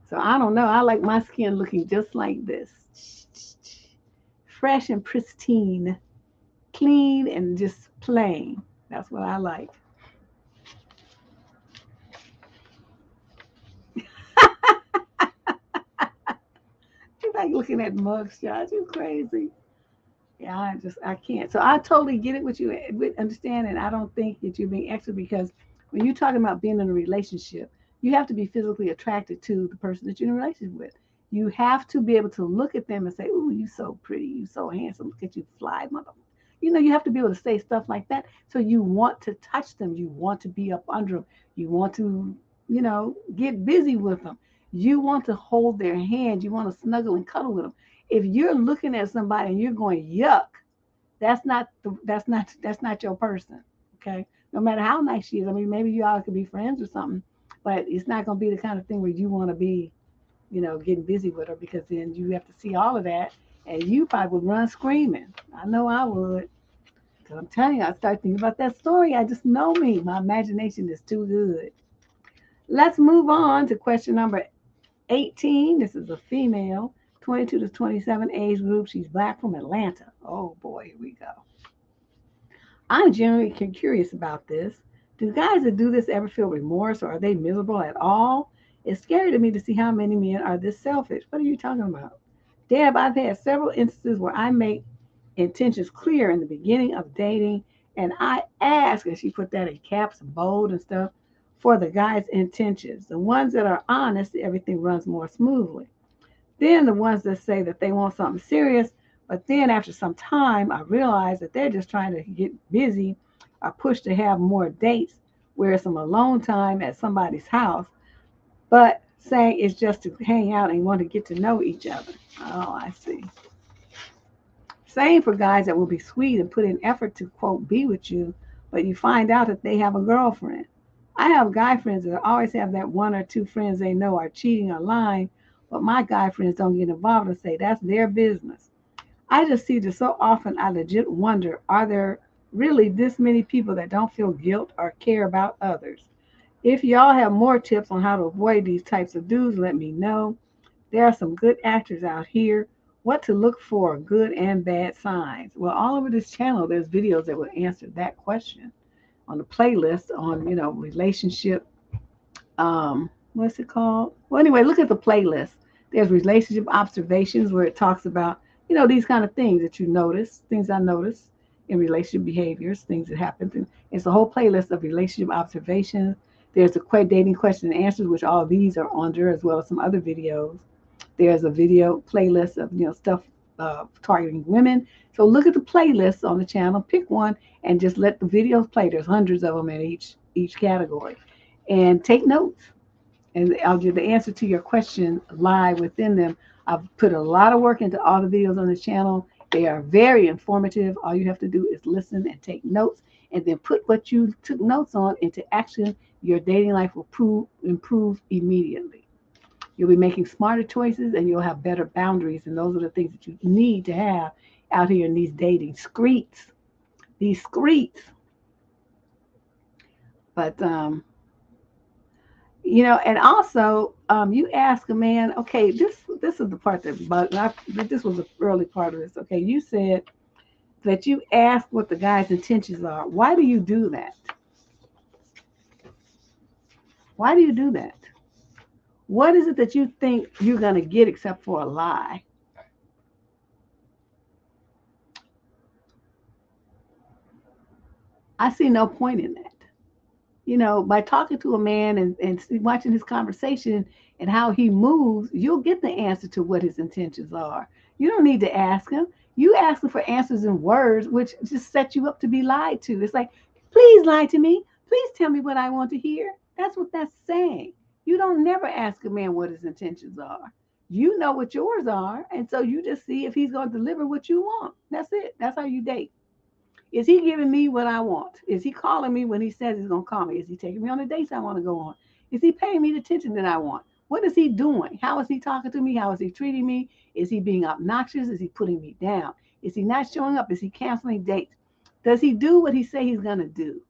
So I don't know. I like my skin looking just like this, fresh and pristine, clean and just plain. That's what I like. You like looking at mugshots? You crazy? Yeah, I can't. So I totally get it with you, with understand, and I don't think that you're being extra because when you're talking about being in a relationship, you have to be physically attracted to the person that you're in a relationship with. You have to be able to look at them and say, "Ooh, you so pretty, you so handsome. Look at you, fly mother." You have to be able to say stuff like that. So you want to touch them. You want to be up under them. You want to, get busy with them. You want to hold their hand. You want to snuggle and cuddle with them. If you're looking at somebody and you're going yuck, that's not your person. Okay, no matter how nice she is. I mean, maybe you all could be friends or something, but it's not going to be the kind of thing where you want to be, getting busy with her because then you have to see all of that, and you probably would run screaming. I know I would, because I'm telling you, I start thinking about that story. I just know me. My imagination is too good. Let's move on to question number 18. This is a female, 22 to 27 age group. She's black from Atlanta. Oh boy, here we go. I'm genuinely curious about this. Do guys that do this ever feel remorse or are they miserable at all? It's scary to me to see how many men are this selfish. What are you talking about? Deb, I've had several instances where I make intentions clear in the beginning of dating and I ask, and she put that in caps and bold and stuff, for the guy's intentions. The ones that are honest, everything runs more smoothly. Then the ones that say that they want something serious, but then after some time, I realize that they're just trying to get busy or push to have more dates, where some alone time at somebody's house, but saying it's just to hang out and want to get to know each other. Oh, I see. Same for guys that will be sweet and put in effort to, quote, be with you, but you find out that they have a girlfriend. I have guy friends that always have that one or two friends they know are cheating or lying, but my guy friends don't get involved and say that's their business. I just see this so often. I legit wonder, are there really this many people that don't feel guilt or care about others? If y'all have more tips on how to avoid these types of dudes, let me know. There are some good actors out here. What to look for, good and bad signs? Well, all over this channel, there's videos that will answer that question on the playlist on, relationship. What's it called? Well, anyway, look at the playlist. There's relationship observations where it talks about, these kind of things that you notice, things I notice in relationship behaviors, things that happen. It's a whole playlist of relationship observations. There's the dating question and answers, which all of these are under, as well as some other videos. There's a video playlist of stuff targeting women. So look at the playlists on the channel, pick one, and just let the videos play. There's hundreds of them in each category, and take notes. And I'll give the answer to your question live within them. I've put a lot of work into all the videos on the channel. They are very informative. All you have to do is listen and take notes, and then put what you took notes on into action. Your dating life will improve immediately. You'll be making smarter choices, and you'll have better boundaries. And those are the things that you need to have out here in these dating streets. These streets. But and also you ask a man. Okay, this is the part that, this was the early part of this. Okay, you said that you ask what the guy's intentions are. Why do you do that? Why do you do that? What is it that you think you're going to get except for a lie? I see no point in that. By talking to a man and watching his conversation and how he moves, you'll get the answer to what his intentions are. You don't need to ask him. You ask him for answers in words, which just set you up to be lied to. It's like, please lie to me. Please tell me what I want to hear. That's what that's saying. You don't never ask a man what his intentions are. You know what yours are. And so you just see if he's going to deliver what you want. That's it. That's how you date. Is he giving me what I want? Is he calling me when he says he's going to call me? Is he taking me on the dates I want to go on? Is he paying me the attention that I want? What is he doing? How is he talking to me? How is he treating me? Is he being obnoxious? Is he putting me down? Is he not showing up? Is he canceling dates? Does he do what he say he's going to do?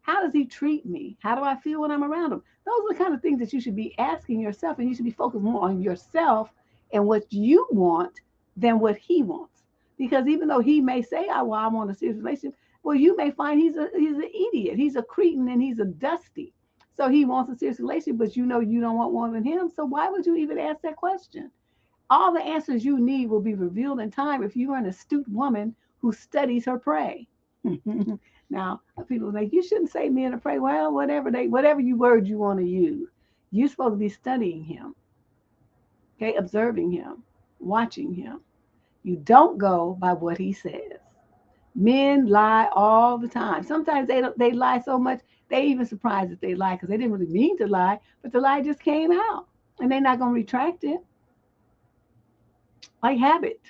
How does he treat me? How do I feel when I'm around him? Those are the kind of things that you should be asking yourself, and you should be focused more on yourself and what you want than what he wants. Because even though he may say, "Oh, well, I want a serious relationship," well, you may find he's an idiot, he's a cretin, and he's a dusty. So he wants a serious relationship, but you know you don't want one with him. So why would you even ask that question? All the answers you need will be revealed in time if you are an astute woman who studies her prey. Now, people think you shouldn't say men to prey. Well, whatever you word you want to use, you're supposed to be studying him, okay, observing him, watching him. You don't go by what he says. Men lie all the time. Sometimes they lie so much they even surprised that they lie because they didn't really mean to lie, but the lie just came out, and they're not going to retract it. Like habit.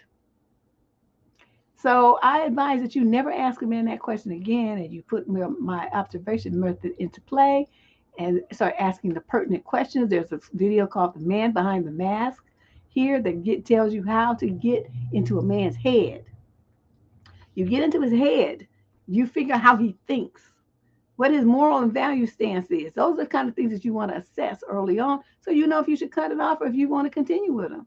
So I advise that you never ask a man that question again, and you put my observation method into play and start asking the pertinent questions. There's a video called "The Man Behind the Mask" here that tells you how to get into a man's head. You get into his head, you figure out how he thinks, what his moral and value stance is. Those are the kind of things that you want to assess early on, so you know if you should cut it off or if you want to continue with him.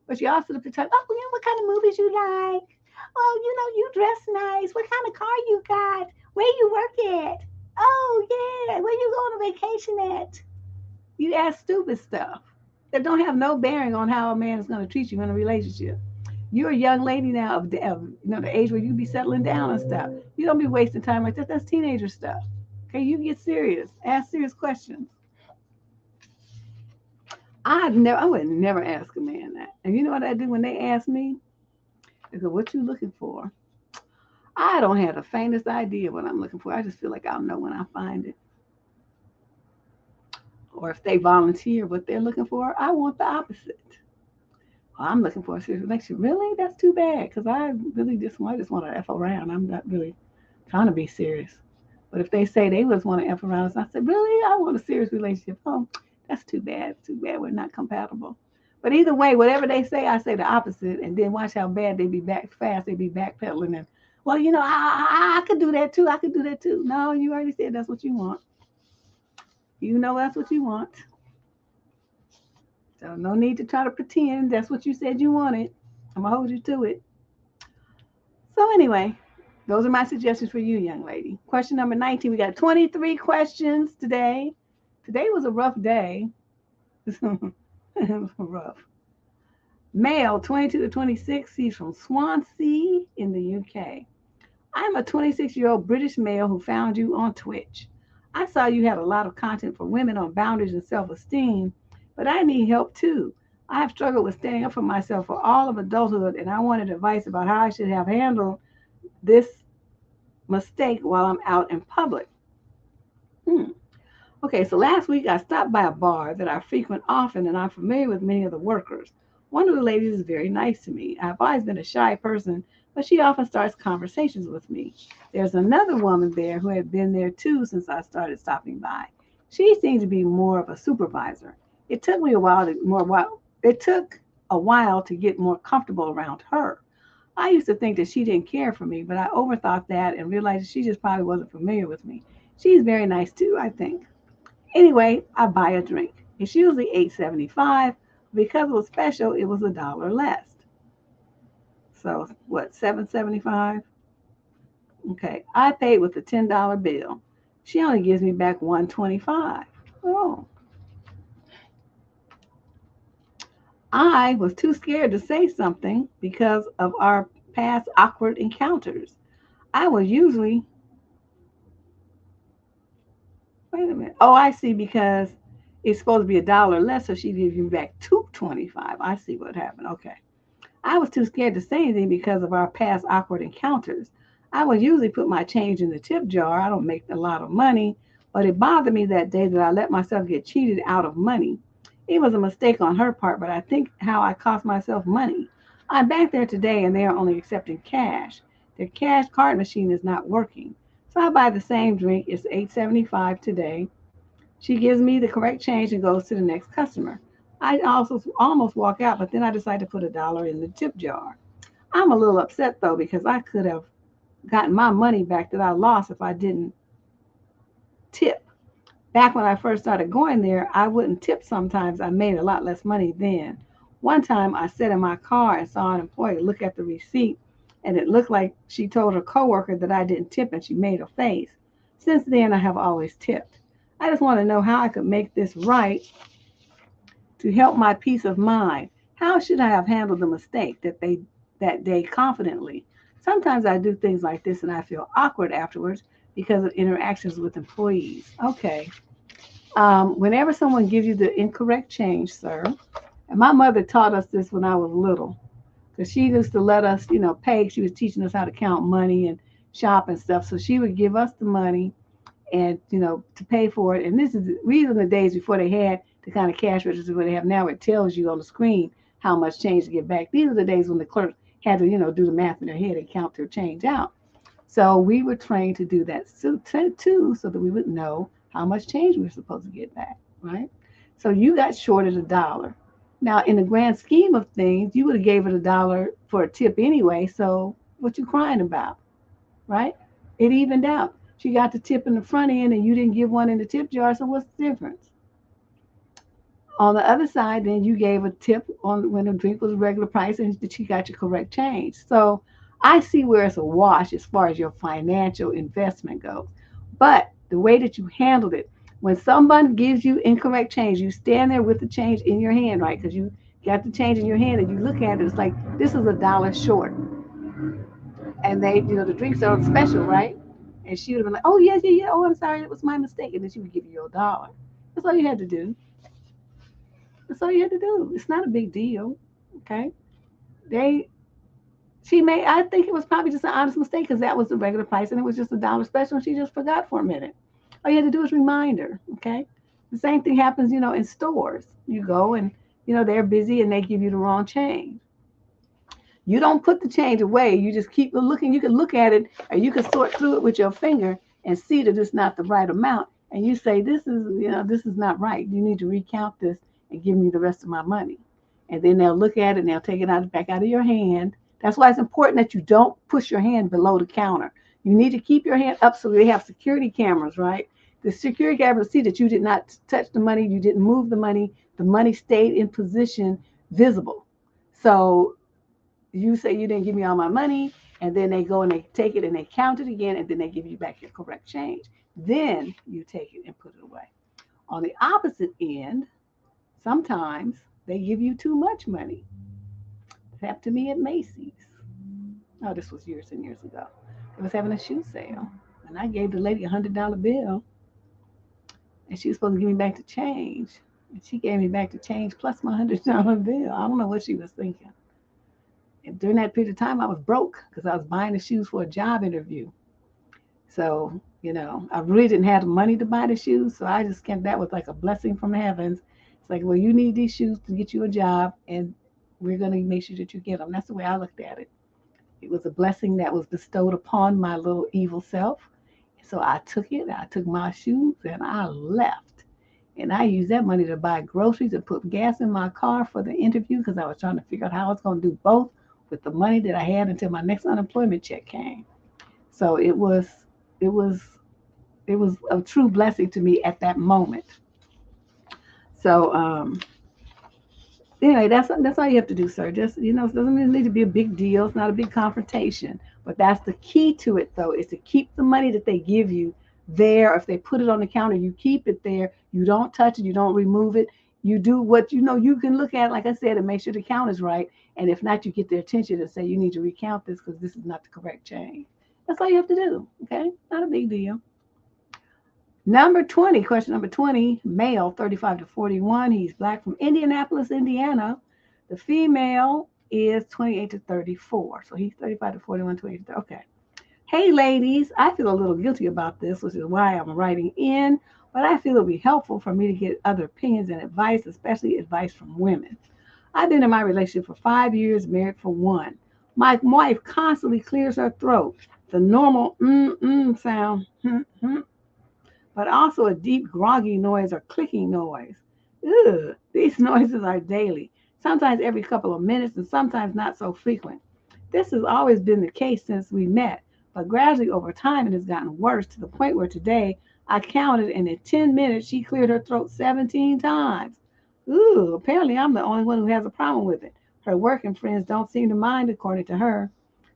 But you also have to talk, oh, what kind of movies you like? Oh, you dress nice. What kind of car you got? Where you work at? Oh, yeah. Where you going on vacation at? You ask stupid stuff that don't have no bearing on how a man is going to treat you in a relationship. You're a young lady now of the age where you be settling down and stuff. You don't be wasting time like that. That's teenager stuff. Okay, you get serious. Ask serious questions. I would never ask a man that. And you know what I do when they ask me? I go, "What you looking for?" I don't have the faintest idea what I'm looking for. I just feel like I'll know when I find it. Or if they volunteer what they're looking for, I want the opposite. Well, I'm looking for a serious relationship. Really? That's too bad because I really just want to F around. I'm not really trying to be serious. But if they say they just want to F around us, I said, really? I want a serious relationship. Oh, that's too bad. It's too bad. We're not compatible. But either way, whatever they say, I say the opposite. And then watch how bad they be back fast. They be backpedaling. And, well, I could do that too. I could do that too. No, you already said that's what you want. You know that's what you want. So no need to try to pretend that's what you said you wanted. I'm going to hold you to it. So anyway, those are my suggestions for you, young lady. Question number 19. We got 23 questions today. Today was a rough day. It was rough. Male, 22 to 26. He's from Swansea in the UK. I'm a 26-year-old British male who found you on Twitch. I saw you had a lot of content for women on boundaries and self-esteem, but I need help too. I have struggled with standing up for myself for all of adulthood, and I wanted advice about how I should have handled this mistake while I'm out in public. Okay, so last week I stopped by a bar that I frequent often, and I'm familiar with many of the workers. One of the ladies is very nice to me. I've always been a shy person, but she often starts conversations with me. There's another woman there who had been there too since I started stopping by. She seemed to be more of a supervisor. It took a while to get more comfortable around her. I used to think that she didn't care for me, but I overthought that and realized she just probably wasn't familiar with me. She's very nice too, I think. Anyway, I buy a drink. It's usually $8.75. Because it was special, it was $1 less. So what, $7.75? Okay, I paid with a $10 bill. She only gives me back $1.25. Oh. I was too scared to say something because of our past awkward encounters. I was usually, wait a minute. Oh, I see, because it's supposed to be $1 less, so she gives you back $2.25. I see what happened. Okay. I was too scared to say anything because of our past awkward encounters. I would usually put my change in the tip jar. I don't make a lot of money, but it bothered me that day that I let myself get cheated out of money. It was a mistake on her part, but I think how I cost myself money. I'm back there today and they are only accepting cash. Their cash card machine is not working. So I buy the same drink. It's $8.75 today. She gives me the correct change and goes to the next customer. I also almost walk out, but then I decide to put $1 in the tip jar. I'm a little upset though, because I could have gotten my money back that I lost if I didn't tip. Back when I first started going there, I wouldn't tip sometimes. I made a lot less money then. One time I sat in my car and saw an employee look at the receipt, and it looked like she told her coworker that I didn't tip, and she made a face. Since then, I have always tipped. I just want to know how I could make this right to help my peace of mind. How should I have handled the mistake that day confidently? Sometimes I do things like this and I feel awkward afterwards because of interactions with employees. Okay. Whenever someone gives you the incorrect change, sir, and my mother taught us this when I was little, because she used to let us, pay. She was teaching us how to count money and shop and stuff. So she would give us the money and, to pay for it. And these are the days before they had the kind of cash registers where they have now. It tells you on the screen how much change to get back. These are the days when the clerk had to, do the math in their head and count their change out. So we were trained to do that too, so that we would know how much change we were supposed to get back, right? So you got shorted $1. Now, in the grand scheme of things, you would have gave it $1 for a tip anyway. So what you crying about, right? It evened out. She got the tip in the front end and you didn't give one in the tip jar. So what's the difference? On the other side, then you gave a tip on when the drink was regular price and she got your correct change. So I see where it's a wash as far as your financial investment goes. But the way that you handled it, when someone gives you incorrect change, you stand there with the change in your hand, right? Because you got the change in your hand and you look at it, it's like, this is $1 short. And they, the drinks are special, right? And she would have been like, oh, yeah. Oh, I'm sorry, it was my mistake. And then she would give you $1. That's all you had to do. That's all you had to do. It's not a big deal, okay? I think it was probably just an honest mistake because that was the regular price and it was just $1 special and she just forgot for a minute. All you had to do is remind her, okay? The same thing happens, in stores. You go and, they're busy and they give you the wrong change. You don't put the change away. You just keep looking. You can look at it or you can sort through it with your finger and see that it's not the right amount, and you say, this is not right. You need to recount this and give me the rest of my money. And then they'll look at it and they'll take it back out of your hand. That's why it's important that you don't push your hand below the counter. You need to keep your hand up so they have security cameras, right? The security cameras see that you did not touch the money, you didn't move the money stayed in position, visible. So you say you didn't give me all my money, and then they go and they take it and they count it again, and then they give you back your correct change. Then you take it and put it away. On the opposite end, sometimes they give you too much money. It happened to me at Macy's. Oh, this was years and years ago. It was having a shoe sale, and I gave the lady $100 bill, and she was supposed to give me back the change. And she gave me back the change plus my $100 bill. I don't know what she was thinking. And during that period of time, I was broke because I was buying the shoes for a job interview. So, I really didn't have the money to buy the shoes. So I just kept that was like a blessing from the heavens. It's like, well, you need these shoes to get you a job, and we're going to make sure that you get them. That's the way I looked at it. It was a blessing that was bestowed upon my little evil self. So I took it. I took my shoes and I left. And I used that money to buy groceries and put gas in my car for the interview because I was trying to figure out how I was going to do both with the money that I had until my next unemployment check came. So it was a true blessing to me at that moment. So anyway, that's all you have to do, sir. Just it doesn't need to be a big deal. It's not a big confrontation, but that's the key to it, though, is to keep the money that they give you there. If they put it on the counter, you keep it there. You don't touch it. You don't remove it. You do what you can look at, like I said, and make sure the count is right. And if not, you get their attention and say, you need to recount this because this is not the correct change. That's all you have to do. Okay, not a big deal. Number 20, question number 20, male, 35 to 41. He's black from Indianapolis, Indiana. The female is 28 to 34. So he's 35 to 41, 28 to 30. Okay. Hey, ladies, I feel a little guilty about this, which is why I'm writing in, but I feel it'll be helpful for me to get other opinions and advice, especially advice from women. I've been in my relationship for 5 years, married for 1. My wife constantly clears her throat, the normal sound, but also a deep groggy noise or clicking noise. Ugh, these noises are daily, sometimes every couple of minutes and sometimes not so frequent. This has always been the case since we met, but gradually over time it has gotten worse to the point where today I counted and in 10 minutes she cleared her throat 17 times. Ooh, apparently I'm the only one who has a problem with it. Her work and friends don't seem to mind according to her.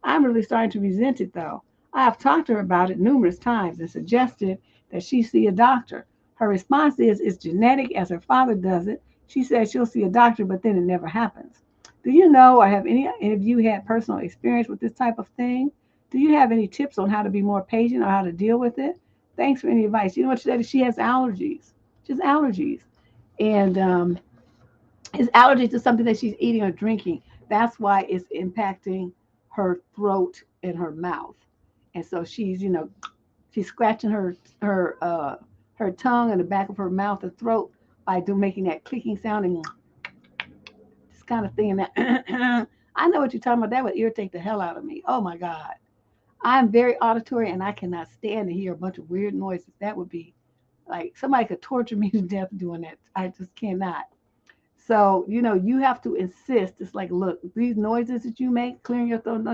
I'm really starting to resent it though. I have talked to her about it numerous times and suggested that she see a doctor. Her response is it's genetic as her father does it. She says she'll see a doctor, but then it never happens. Do you know or have any of you had personal experience with this type of thing? Do you have any tips on how to be more patient or how to deal with it? Thanks for any advice. You know what she said? She has allergies. She has allergies. And it's allergies to something that she's eating or drinking. That's why it's impacting her throat and her mouth. And so she's scratching her tongue and the back of her mouth and throat by making that clicking sound and this kind of thing. And that I know what you're talking about. That would irritate the hell out of me. Oh my God. I'm very auditory and I cannot stand to hear a bunch of weird noises. That would be like somebody could torture me to death doing that. I just cannot. So, you have to insist. It's like, look, these noises that you make, clearing your throat,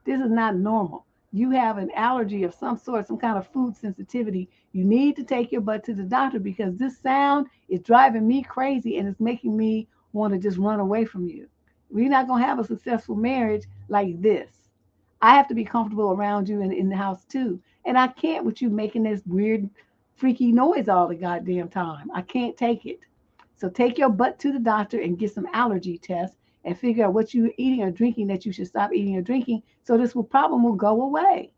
this is not normal. You have an allergy of some sort, some kind of food sensitivity. You need to take your butt to the doctor because this sound is driving me crazy and it's making me want to just run away from you. We're not going to have a successful marriage like this. I have to be comfortable around you in the house too. And I can't with you making this weird, freaky noise all the goddamn time. I can't take it. So take your butt to the doctor and get some allergy tests and figure out what you're eating or drinking that you should stop eating or drinking so this problem will go away.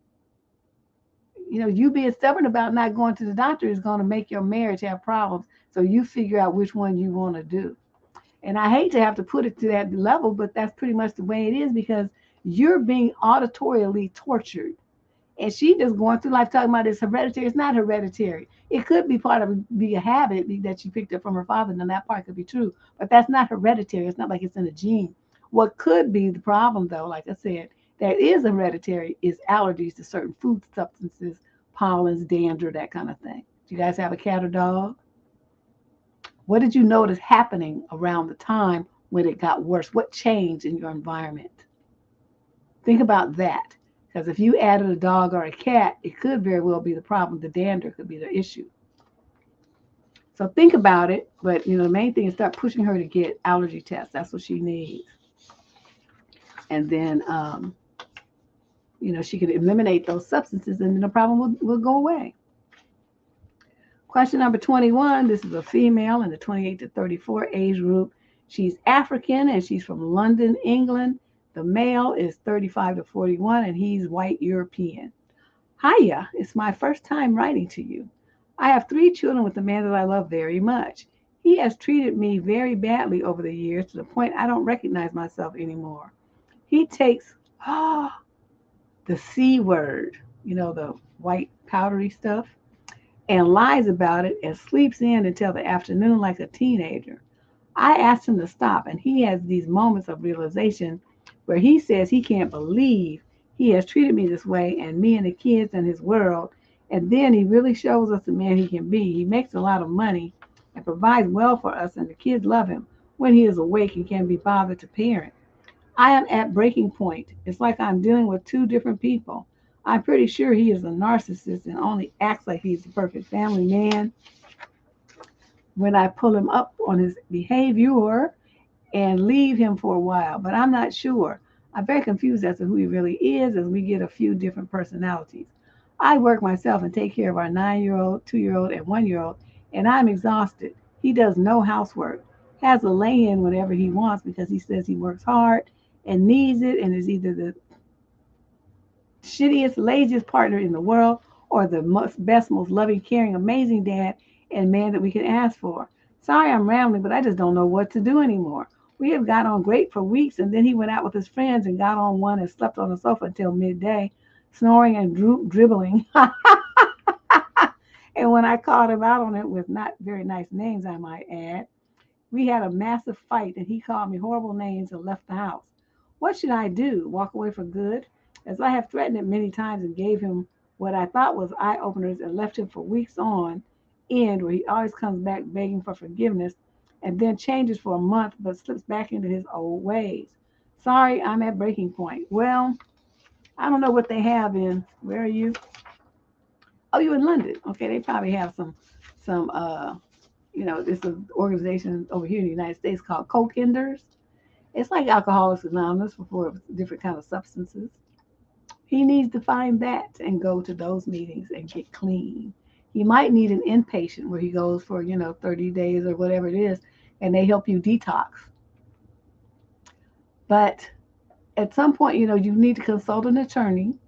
You being stubborn about not going to the doctor is going to make your marriage have problems. So you figure out which one you want to do. And I hate to have to put it to that level, but that's pretty much the way it is because you're being auditorially tortured. And she just going through life talking about it's hereditary. It's not hereditary. It could be part of be a habit that she picked up from her father, and that part could be true. But that's not hereditary. It's not like it's in a gene. What could be the problem, though, like I said, that is hereditary is allergies to certain food substances, pollens, dander, that kind of thing. Do you guys have a cat or dog? What did you notice happening around the time when it got worse? What changed in your environment? Think about that. Because if you added a dog or a cat, it could very well be the problem. The dander could be the issue. So think about it. But, the main thing is start pushing her to get allergy tests. That's what she needs. And then, she can eliminate those substances and then the problem will go away. Question number 21. This is a female in the 28 to 34 age group. She's African and she's from London, England. The male is 35 to 41 and he's white European. Hiya, it's my first time writing to you. I have 3 children with a man that I love very much. He has treated me very badly over the years to the point I don't recognize myself anymore. He takes the C word, the white powdery stuff, and lies about it and sleeps in until the afternoon like a teenager. I asked him to stop, and he has these moments of realization where he says he can't believe he has treated me this way and me and the kids and his world. And then he really shows us the man he can be. He makes a lot of money and provides well for us, and the kids love him when he is awake and can be bothered to parent. I am at breaking point. It's like I'm dealing with 2 different people. I'm pretty sure he is a narcissist and only acts like he's the perfect family man when I pull him up on his behavior and leave him for a while, but I'm not sure. I'm very confused as to who he really is as we get a few different personalities. I work myself and take care of our 9-year-old, 2-year-old, and 1-year-old, and I'm exhausted. He does no housework, has a lay-in whenever he wants because he says he works hard and needs it and is either the shittiest, laziest partner in the world or the best, most loving, caring, amazing dad and man that we can ask for. Sorry I'm rambling, but I just don't know what to do anymore. We have got on great for weeks, and then he went out with his friends and got on one and slept on the sofa until midday, snoring and dribbling. And when I called him out on it with not very nice names, I might add, we had a massive fight, and he called me horrible names and left the house. What should I do? Walk away for good? As I have threatened him many times and gave him what I thought was eye-openers and left him for weeks on end, where he always comes back begging for forgiveness and then changes for a month but slips back into his old ways. Sorry, I'm at breaking point. Well, I don't know what they have in. Where are you? Oh, you're in London. Okay, they probably have some this is an organization over here in the United States called Coke-Enders. It's like Alcoholics Anonymous for different kind of substances. He needs to find that and go to those meetings and get clean. He might need an inpatient where he goes for, 30 days or whatever it is, and they help you detox. But at some point, you need to consult an attorney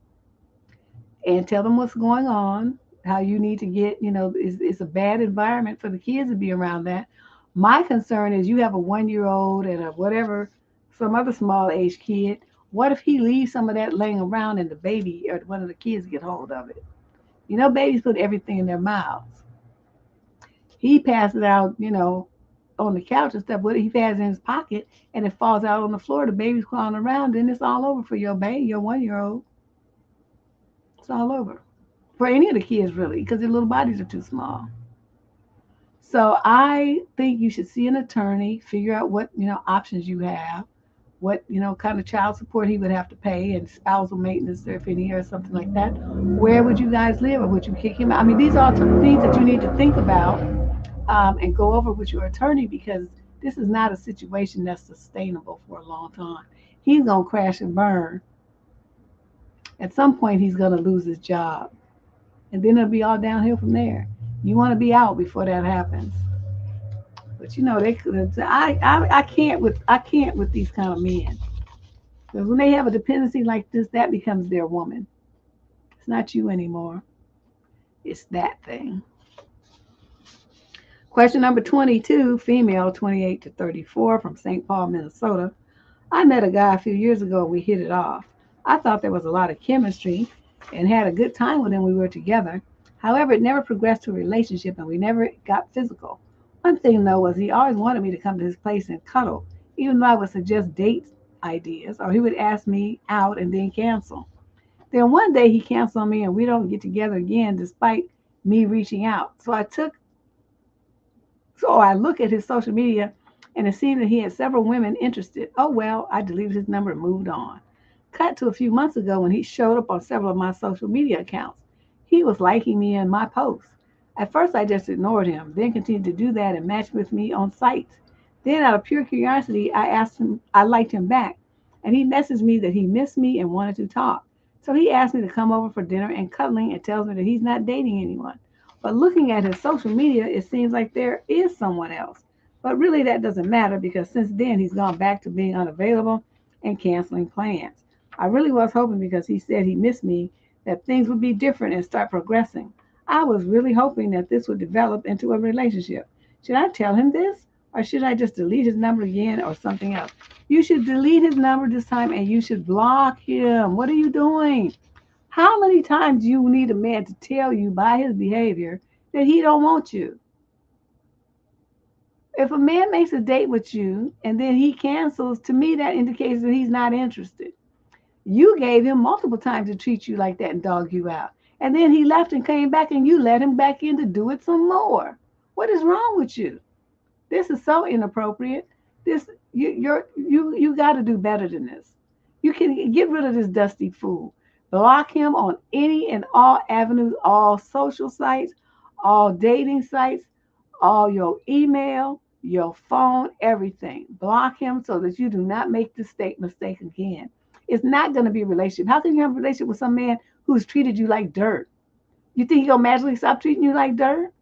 and tell them what's going on, how you need to get, it's a bad environment for the kids to be around that. My concern is you have a 1-year-old and a whatever, some other small age kid. What if he leaves some of that laying around and the baby or one of the kids get hold of it? Babies put everything in their mouths. He passes out, on the couch and stuff. What if he passes in his pocket and it falls out on the floor? The baby's crawling around, and it's all over for your baby, your 1-year-old. It's all over. For any of the kids, really, because their little bodies are too small. So I think you should see an attorney, figure out what, options you have, what, kind of child support he would have to pay and spousal maintenance, if any, or something like that. Where would you guys live, or would you kick him out? I mean, these are all things that you need to think about and go over with your attorney, because this is not a situation that's sustainable for a long time. He's going to crash and burn. At some point, he's going to lose his job. And then it'll be all downhill from there. You want to be out before that happens. But they could. I can't with these kind of men. Because when they have a dependency like this, that becomes their woman. It's not you anymore. It's that thing. Question number 22, female, 28 to 34, from St. Paul, Minnesota. I met a guy a few years ago and we hit it off. I thought there was a lot of chemistry and had a good time with him when we were together. However, it never progressed to a relationship and we never got physical. One thing, though, was he always wanted me to come to his place and cuddle, even though I would suggest date ideas, or he would ask me out and then cancel. Then one day he canceled on me and we don't get together again despite me reaching out. So I look at his social media and it seemed that he had several women interested. Oh well, I deleted his number and moved on. Cut to a few months ago when he showed up on several of my social media accounts. He was liking me in my posts. At first I just ignored him, then continued to do that and match with me on sites. Then out of pure curiosity, I liked him back. And he messaged me that he missed me and wanted to talk. So he asked me to come over for dinner and cuddling and tells me that he's not dating anyone. But looking at his social media, it seems like there is someone else. But really, that doesn't matter because since then, he's gone back to being unavailable and canceling plans. I really was hoping because he said he missed me that things would be different and start progressing. I was really hoping that this would develop into a relationship. Should I tell him this? Or should I just delete his number again or something else? You should delete his number this time and you should block him. What are you doing? How many times do you need a man to tell you by his behavior that he don't want you? If a man makes a date with you and then he cancels, to me that indicates that he's not interested. You gave him multiple times to treat you like that and dog you out. And then he left and came back and you let him back in to do it some more. What is wrong with you? This is so inappropriate. You got to do better than this. You can get rid of this dusty fool. Block him on any and all avenues, all social sites, all dating sites, all your email, your phone, everything. Block him so that you do not make this mistake again. It's not going to be a relationship. How can you have a relationship with some man who's treated you like dirt? You think he's going to magically stop treating you like dirt?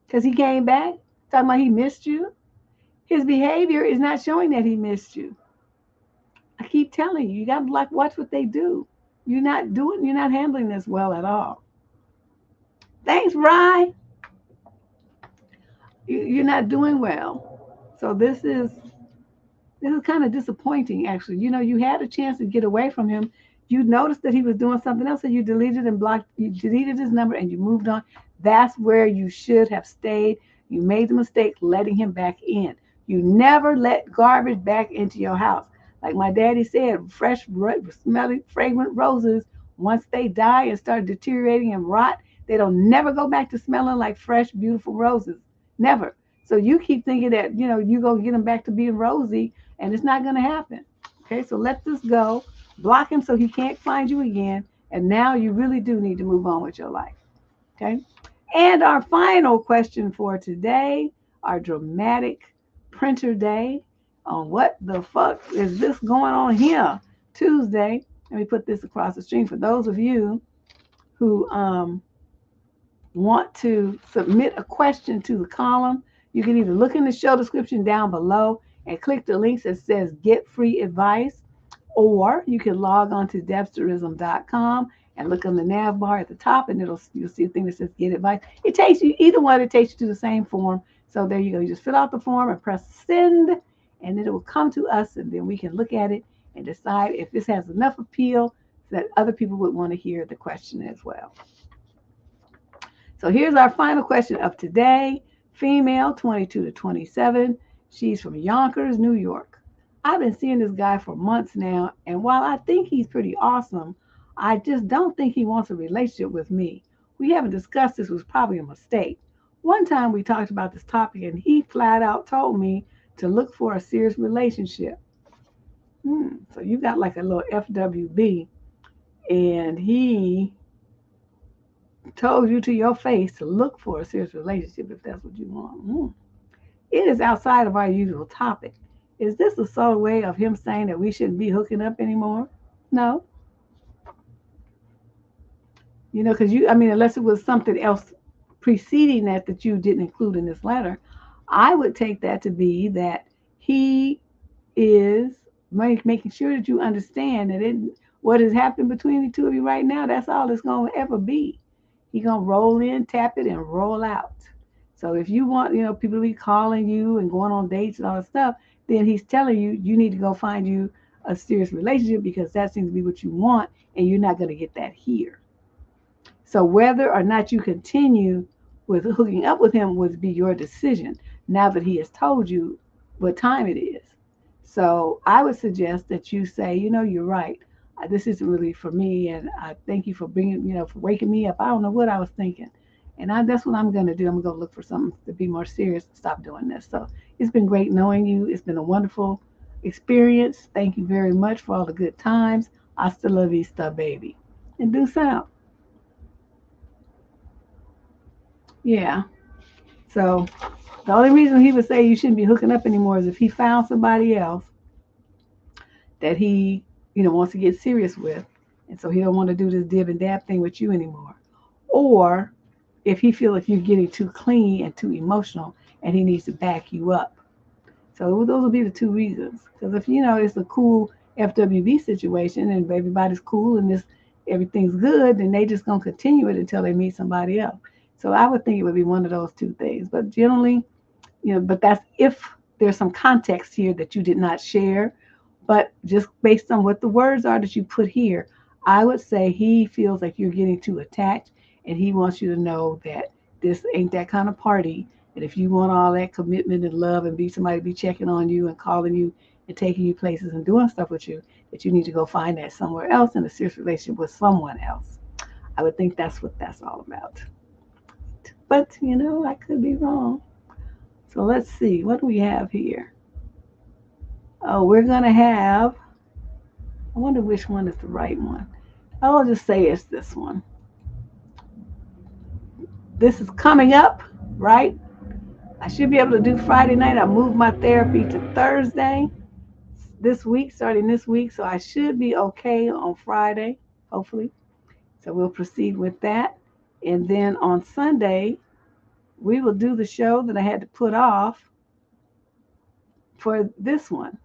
Because he came back? Talking about he missed you? His behavior is not showing that he missed you. I keep telling you, you got to watch what they do. You're not handling this well at all. Thanks, Rye. You're not doing well. So this is kind of disappointing, actually. You had a chance to get away from him. You noticed that he was doing something else, and you deleted his number, and you moved on. That's where you should have stayed. You made the mistake letting him back in. You never let garbage back into your house. Like my daddy said, fresh, smelling, fragrant roses, once they die and start deteriorating and rot, they don't never go back to smelling like fresh, beautiful roses. Never. So you keep thinking that, you go get them back to being rosy, and it's not going to happen. Okay, so let this go. Block him so he can't find you again. And now you really do need to move on with your life. Okay. And our final question for today, our dramatic printer day on what the fuck is this going on here? Tuesday. Let me put this across the stream for those of you who want to submit a question to the column. You can either look in the show description down below and click the links that says get free advice, or you can log on to Debsterism.com and look on the nav bar at the top, and you'll see a thing that says get advice. It takes you either one. It takes you to the same form. So there you go. You just fill out the form and press send, and then it will come to us, and then we can look at it and decide if this has enough appeal that other people would want to hear the question as well. So here's our final question of today. Female, 22 to 27. She's from Yonkers, New York. I've been seeing this guy for months now, and while I think he's pretty awesome, I just don't think he wants a relationship with me. We haven't discussed this, was probably a mistake. One time we talked about this topic, and he flat out told me to look for a serious relationship. So you got like a little FWB, and he told you to your face to look for a serious relationship if that's what you want. It is outside of our usual topic. Is this a subtle way of him saying that we shouldn't be hooking up anymore? No. Because unless it was something else preceding that you didn't include in this letter, I would take that to be that he is making sure that you understand that what has happened between the two of you right now, that's all it's going to ever be. He's going to roll in, tap it, and roll out. So if you want, people to be calling you and going on dates and all that stuff, then he's telling you, you need to go find you a serious relationship because that seems to be what you want, and you're not going to get that here. So whether or not you continue with hooking up with him would be your decision now that he has told you what time it is. So I would suggest that you say, you're right. This isn't really for me, and I thank you for bringing, for waking me up. I don't know what I was thinking, and that's what I'm going to do. I'm going to look for something to be more serious and stop doing this. So it's been great knowing you. It's been a wonderful experience. Thank you very much for all the good times. Hasta la vista, baby. And do sound. Yeah. So the only reason he would say you shouldn't be hooking up anymore is if he found somebody else that he, wants to get serious with. And so he don't want to do this dib and dab thing with you anymore. Or if he feels like you're getting too clingy and too emotional and he needs to back you up. So those would be the two reasons. Because if, it's a cool FWB situation and everybody's cool and everything's good, then they just going to continue it until they meet somebody else. So I would think it would be one of those two things. But generally, but that's if there's some context here that you did not share. But just based on what the words are that you put here, I would say he feels like you're getting too attached and he wants you to know that this ain't that kind of party. And if you want all that commitment and love and be somebody to be checking on you and calling you and taking you places and doing stuff with you, that you need to go find that somewhere else in a serious relationship with someone else. I would think that's what that's all about. But, I could be wrong. So let's see. What do we have here? Oh, we're going to have, I wonder which one is the right one. I'll just say it's this one. This is coming up, right? I should be able to do Friday night. I moved my therapy to Thursday starting this week. So I should be okay on Friday, hopefully. So we'll proceed with that. And then on Sunday, we will do the show that I had to put off for this one.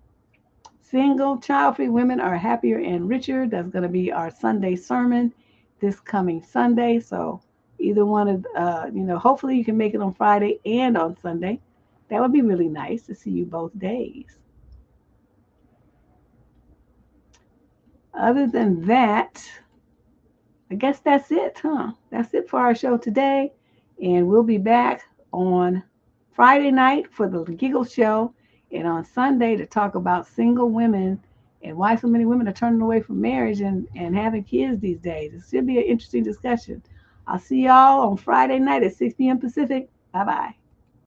Single, child-free women are happier and richer. That's going to be our Sunday sermon this coming Sunday. So either one of, hopefully you can make it on Friday and on Sunday. That would be really nice to see you both days. Other than that, I guess that's it, huh? That's it for our show today. And we'll be back on Friday night for the Giggle Show and on Sunday to talk about single women and why so many women are turning away from marriage and having kids these days. It should be an interesting discussion. I'll see y'all on Friday night at 6 p.m. Pacific. Bye-bye.